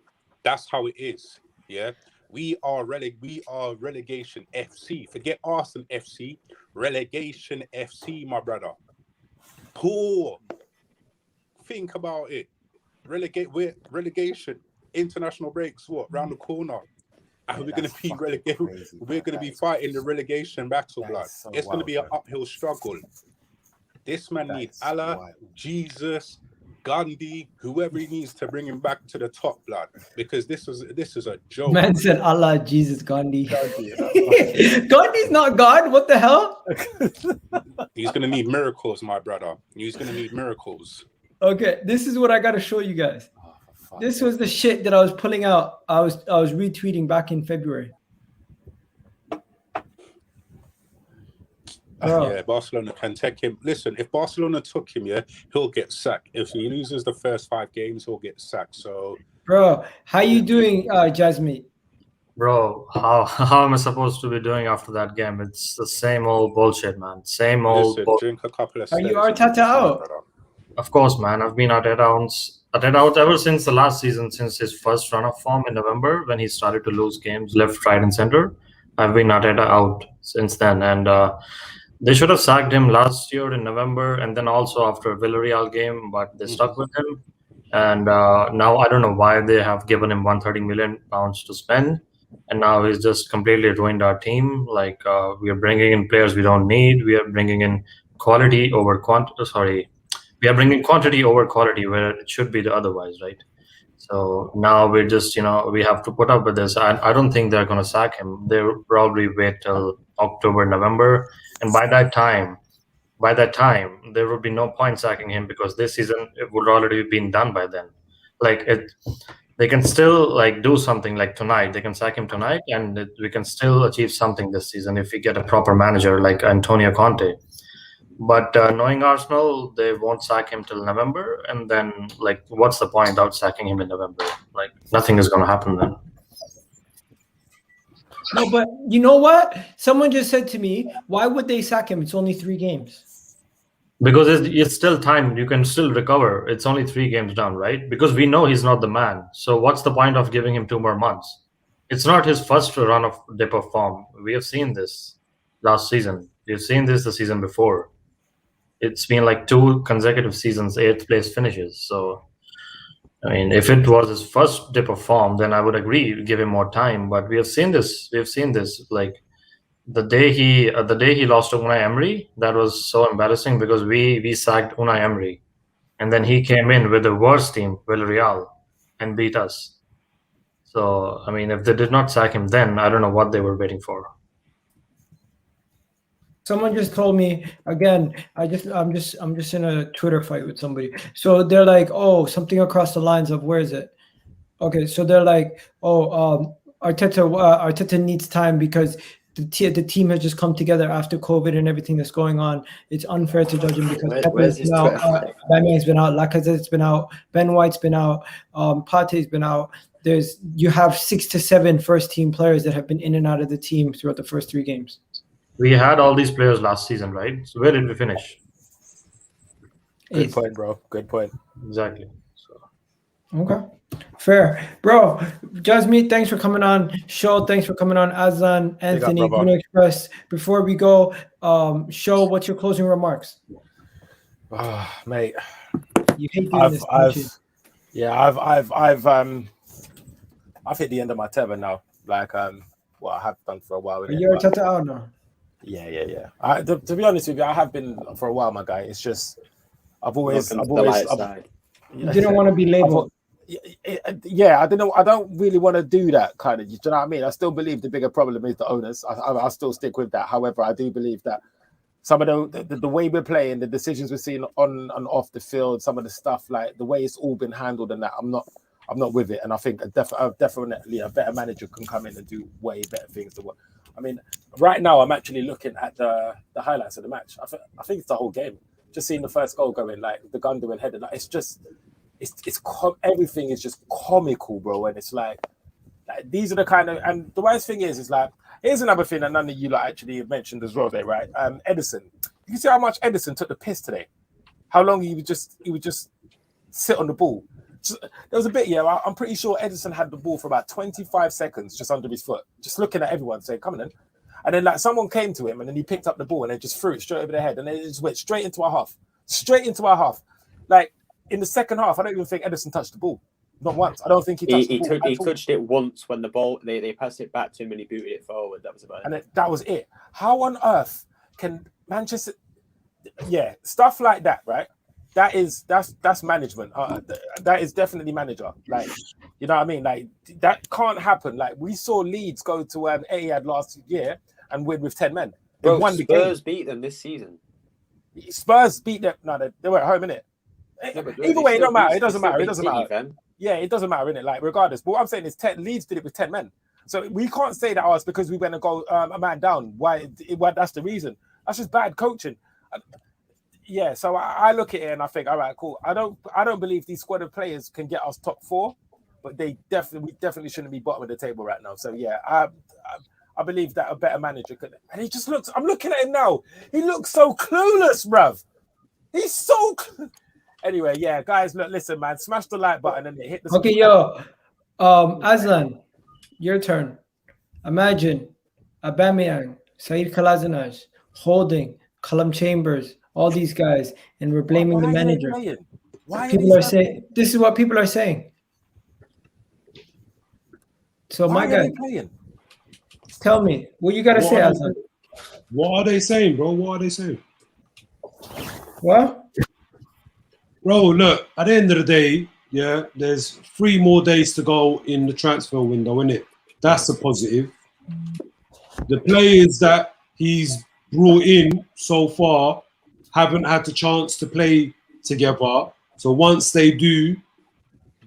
That's how it is. Yeah. We are relegation FC. Forget Arsenal FC. Relegation FC, my brother. Poor. Think about it. Relegation. International breaks. What? Round the corner. And we're going to be relegated. We're going to be fighting the relegation battle, blood. It's going to be an uphill struggle. This man needs Allah, Jesus, Gandhi, whoever he needs to bring him back to the top, blood. Because this is a joke. Man said Allah, Jesus, Gandhi. Gandhi's not God. What the hell? He's going to need miracles, my brother. He's going to need miracles. Okay, this is what I got to show you guys. This was the shit that I was pulling out. I was retweeting back in February. Yeah, Barcelona can take him. Listen, if Barcelona took him, he'll get sacked. If he loses the first 5 games, he'll get sacked. So, bro, how you doing, Jasmine? Bro, how am I supposed to be doing after that game? It's the same old bullshit, man. Same old. Listen, drink a couple of. Are you Arteta out? Of course, man. I've been Arteta out ever since the last season, since his first run of form in November when he started to lose games left, right, and center. I've been Arteta out since then, and they should have sacked him last year in November, and then also after a Villarreal game, but they stuck with him. And now I don't know why they have given him £130 million to spend, and now he's just completely ruined our team. Like we are bringing in players we don't need. We are bringing in quality over quantity. We are bringing quantity over quality where it should be the otherwise, right? So now we're just, we have to put up with this. I don't think they're going to sack him. They'll probably wait till October, November. And by that time, there would be no point sacking him because this season it would already been done by then. Like they can still like do something like tonight. They can sack him tonight, and we can still achieve something this season if we get a proper manager like Antonio Conte. But knowing Arsenal, they won't sack him till November, and then like, what's the point out sacking him in November? Like, nothing is going to happen then. No, but you know what? Someone just said to me, why would they sack him? It's only 3 games. Because it's still time. You can still recover. It's only 3 games down, right? Because we know he's not the man. So what's the point of giving him 2 more months? It's not his first run of dip of form. We have seen this last season. We've seen this the season before. It's been like 2 consecutive seasons, 8th place finishes. So, I mean, if it was his first dip of form, then I would agree, give him more time. But we have seen this. We have seen this. Like the day he lost to Unai Emery, that was so embarrassing because we sacked Unai Emery, and then he came in with the worst team, Villarreal, and beat us. So, I mean, if they did not sack him then, I don't know what they were waiting for. Someone just told me again. I'm just in a Twitter fight with somebody. So they're like, oh, something across the lines of where is it? Okay, so they're like, oh, Arteta needs time because the team has just come together after COVID and everything that's going on. It's unfair to judge him because Pepe's been out, Aubameyang's been out, Lacazette's been out, Ben White's been out, Partey's been out. You have 6 to 7 first team players that have been in and out of the team throughout the first 3 games. We had all these players last season, right? So where did we finish? Good point, bro. Good point. Exactly. So. Okay. Fair. Bro, Jasmeet, thanks for coming on. Show, thanks for coming on. Azan, Anthony, Bruno Express. Before we go, Show, what's your closing remarks? Mate. You hate doing this, don't you? I've hit the end of my tether now. Like what I have done for a while. Are you Arteta out now? Yeah. To be honest with you, I have been for a while, my guy. It's just you didn't want to be labeled. I don't really want to do that kind of. Do you know what I mean? I still believe the bigger problem is the owners. I still stick with that. However, I do believe that some of the way we're playing, the decisions we're seeing on and off the field, some of the stuff, like the way it's all been handled and that, I'm not with it. And I think definitely a better manager can come in and do way better things than what. I mean, right now I'm actually looking at the highlights of the match. I think it's the whole game. Just seeing the first goal going, like the Gündoğan header, like everything is just comical, bro. And it's like these are the kind of, and the worst thing is like, here's another thing that none of you like actually mentioned as well, there, right? Ederson. You can see how much Ederson took the piss today. How long he would just sit on the ball. There was a bit, I'm pretty sure Ederson had the ball for about 25 seconds just under his foot, just looking at everyone saying, come on in. And then like someone came to him and then he picked up the ball and then just threw it straight over their head and then it just went straight into our half. Like in the second half, I don't even think Ederson touched the ball. Not once. I don't think he touched the ball. He touched it once when the ball, they passed it back to him and he booted it forward. That was about it. And that was it. How on earth can Manchester... Yeah, stuff like that, right? That's management. That is definitely manager. Like, you know what I mean? Like that can't happen. Like we saw Leeds go to Etihad last year and win with 10 men. They won the game. Spurs beat them this season. Spurs beat them. No, they were at home, innit? Either way, it don't matter. It doesn't matter. It doesn't matter. Yeah, it doesn't matter, innit? Like regardless. But what I'm saying is, Leeds did it with 10 men. So we can't say that it's because we went and go a man down. Why? That's the reason. That's just bad coaching. Yeah, so I look at it and I think, all right, cool. I don't believe these squad of players can get us top 4, but we definitely shouldn't be bottom of the table right now. So yeah, I believe that a better manager could. And he just looks. I'm looking at him now. He looks so clueless, bruv. He's so. Anyway, yeah, guys, look, listen, man, smash the like button and hit the. Okay, yo, Aslan, your turn. Imagine Aubameyang, Said Kolasinac, Holding, Callum Chambers. All these guys, and we're blaming the manager. People are saying this is what people are saying. So my guy, tell me what you gotta say, Azan. What are they saying, bro? What are they saying? What? Bro, look, at the end of the day, yeah, there's 3 more days to go in the transfer window, innit? That's a positive. The players that he's brought in so far haven't had the chance to play together. So once they do,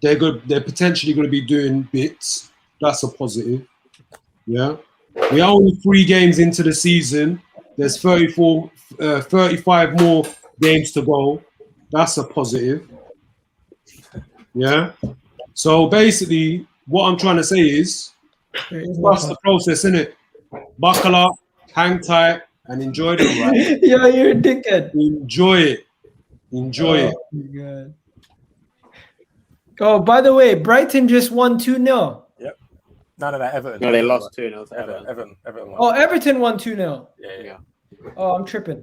they're good. They're potentially going to be doing bits. That's a positive. Yeah, we are only 3 games into the season. There's 35 more games to go. That's a positive. Yeah. So basically, what I'm trying to say is, trust the process, innit? Buckle up, hang tight, and enjoy the ride. Yo, you're a dickhead. Enjoy it. Enjoy it. God. Oh, by the way, Brighton just won 2-0. Yep. No, Everton. No, they lost 2-0 to Everton. Everton won. Oh, Everton won 2-0. Yeah. Oh, I'm tripping.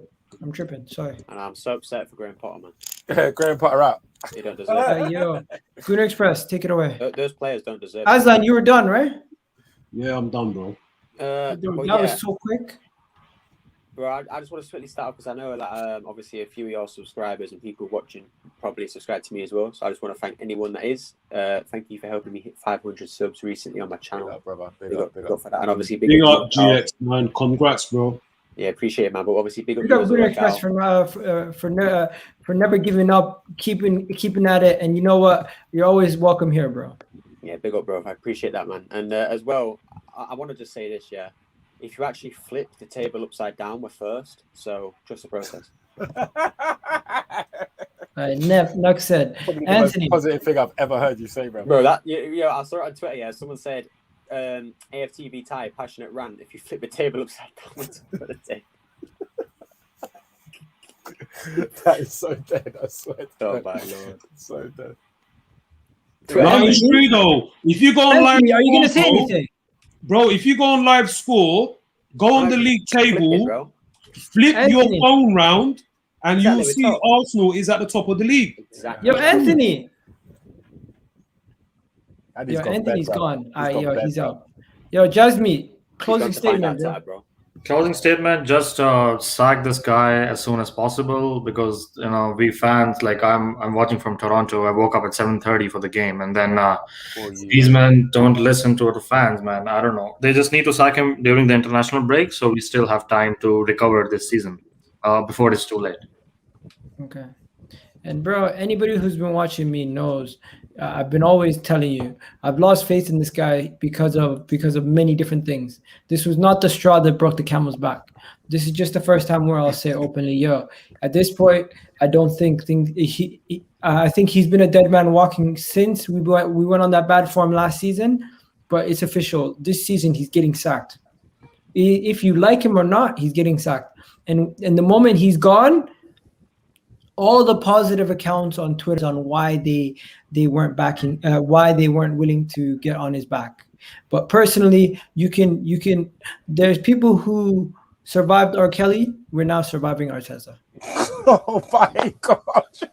Sorry. And I'm so upset for Graham Potter, man. Graham Potter out. He don't deserve it. Yo, Gundogan Express, take it away. Those players don't deserve it. Aslan, you were done, right? Yeah, I'm done, bro. That was so quick. Bro, I just want to quickly start off because I know that obviously a few of your subscribers and people watching probably subscribe to me as well. So I just want to thank anyone that is. Thank you for helping me hit 500 subs recently on my channel. Big up, brother. Big up for that. And obviously, big up GX, man. Congrats, bro. Yeah, appreciate it, man. But obviously, big up Gundogan Express for never giving up, keeping at it. And you know what? You're always welcome here, bro. Yeah, big up, bro. I appreciate that, man. And as well, I want to just say this, yeah. If you actually flip the table upside down, we're first. So trust the process. Nuck said, Probably the Anthony. most positive thing I've ever heard you say, bro. Bro, that I saw it on Twitter. Yeah, someone said, AFTV tie passionate rant. If you flip the table upside down, for the table. That is so dead. I swear. Oh my lord, so dead. No, it's true though. If you go on live, are you gonna say anything? Bro, if you go on live score, go on the league table, flip your phone round, and you'll see Arsenal is at the top of the league. Exactly. Yo, Anthony. Anthony's gone. He's out. Yo, Jasmine, closing statement, bro. Closing statement: just sack this guy as soon as possible because we fans, like I'm watching from Toronto. I woke up at 7:30 for the game, and then these men don't listen to the fans, man. I don't know. They just need to sack him during the international break, so we still have time to recover this season before it's too late. Okay. And bro, anybody who's been watching me knows I've been always telling you I've lost faith in this guy because of many different things. This was not the straw that broke the camel's back. This is just the first time where I'll say openly, yo, at this point, I don't think I think he's been a dead man walking since we went on that bad form last season, but it's official. This season he's getting sacked. If you like him or not, he's getting sacked. And the moment he's gone, all the positive accounts on Twitter on why they weren't backing, why they weren't willing to get on his back. But personally, you can. There's people who survived R. Kelly. We're now surviving Arteta. Oh my gosh!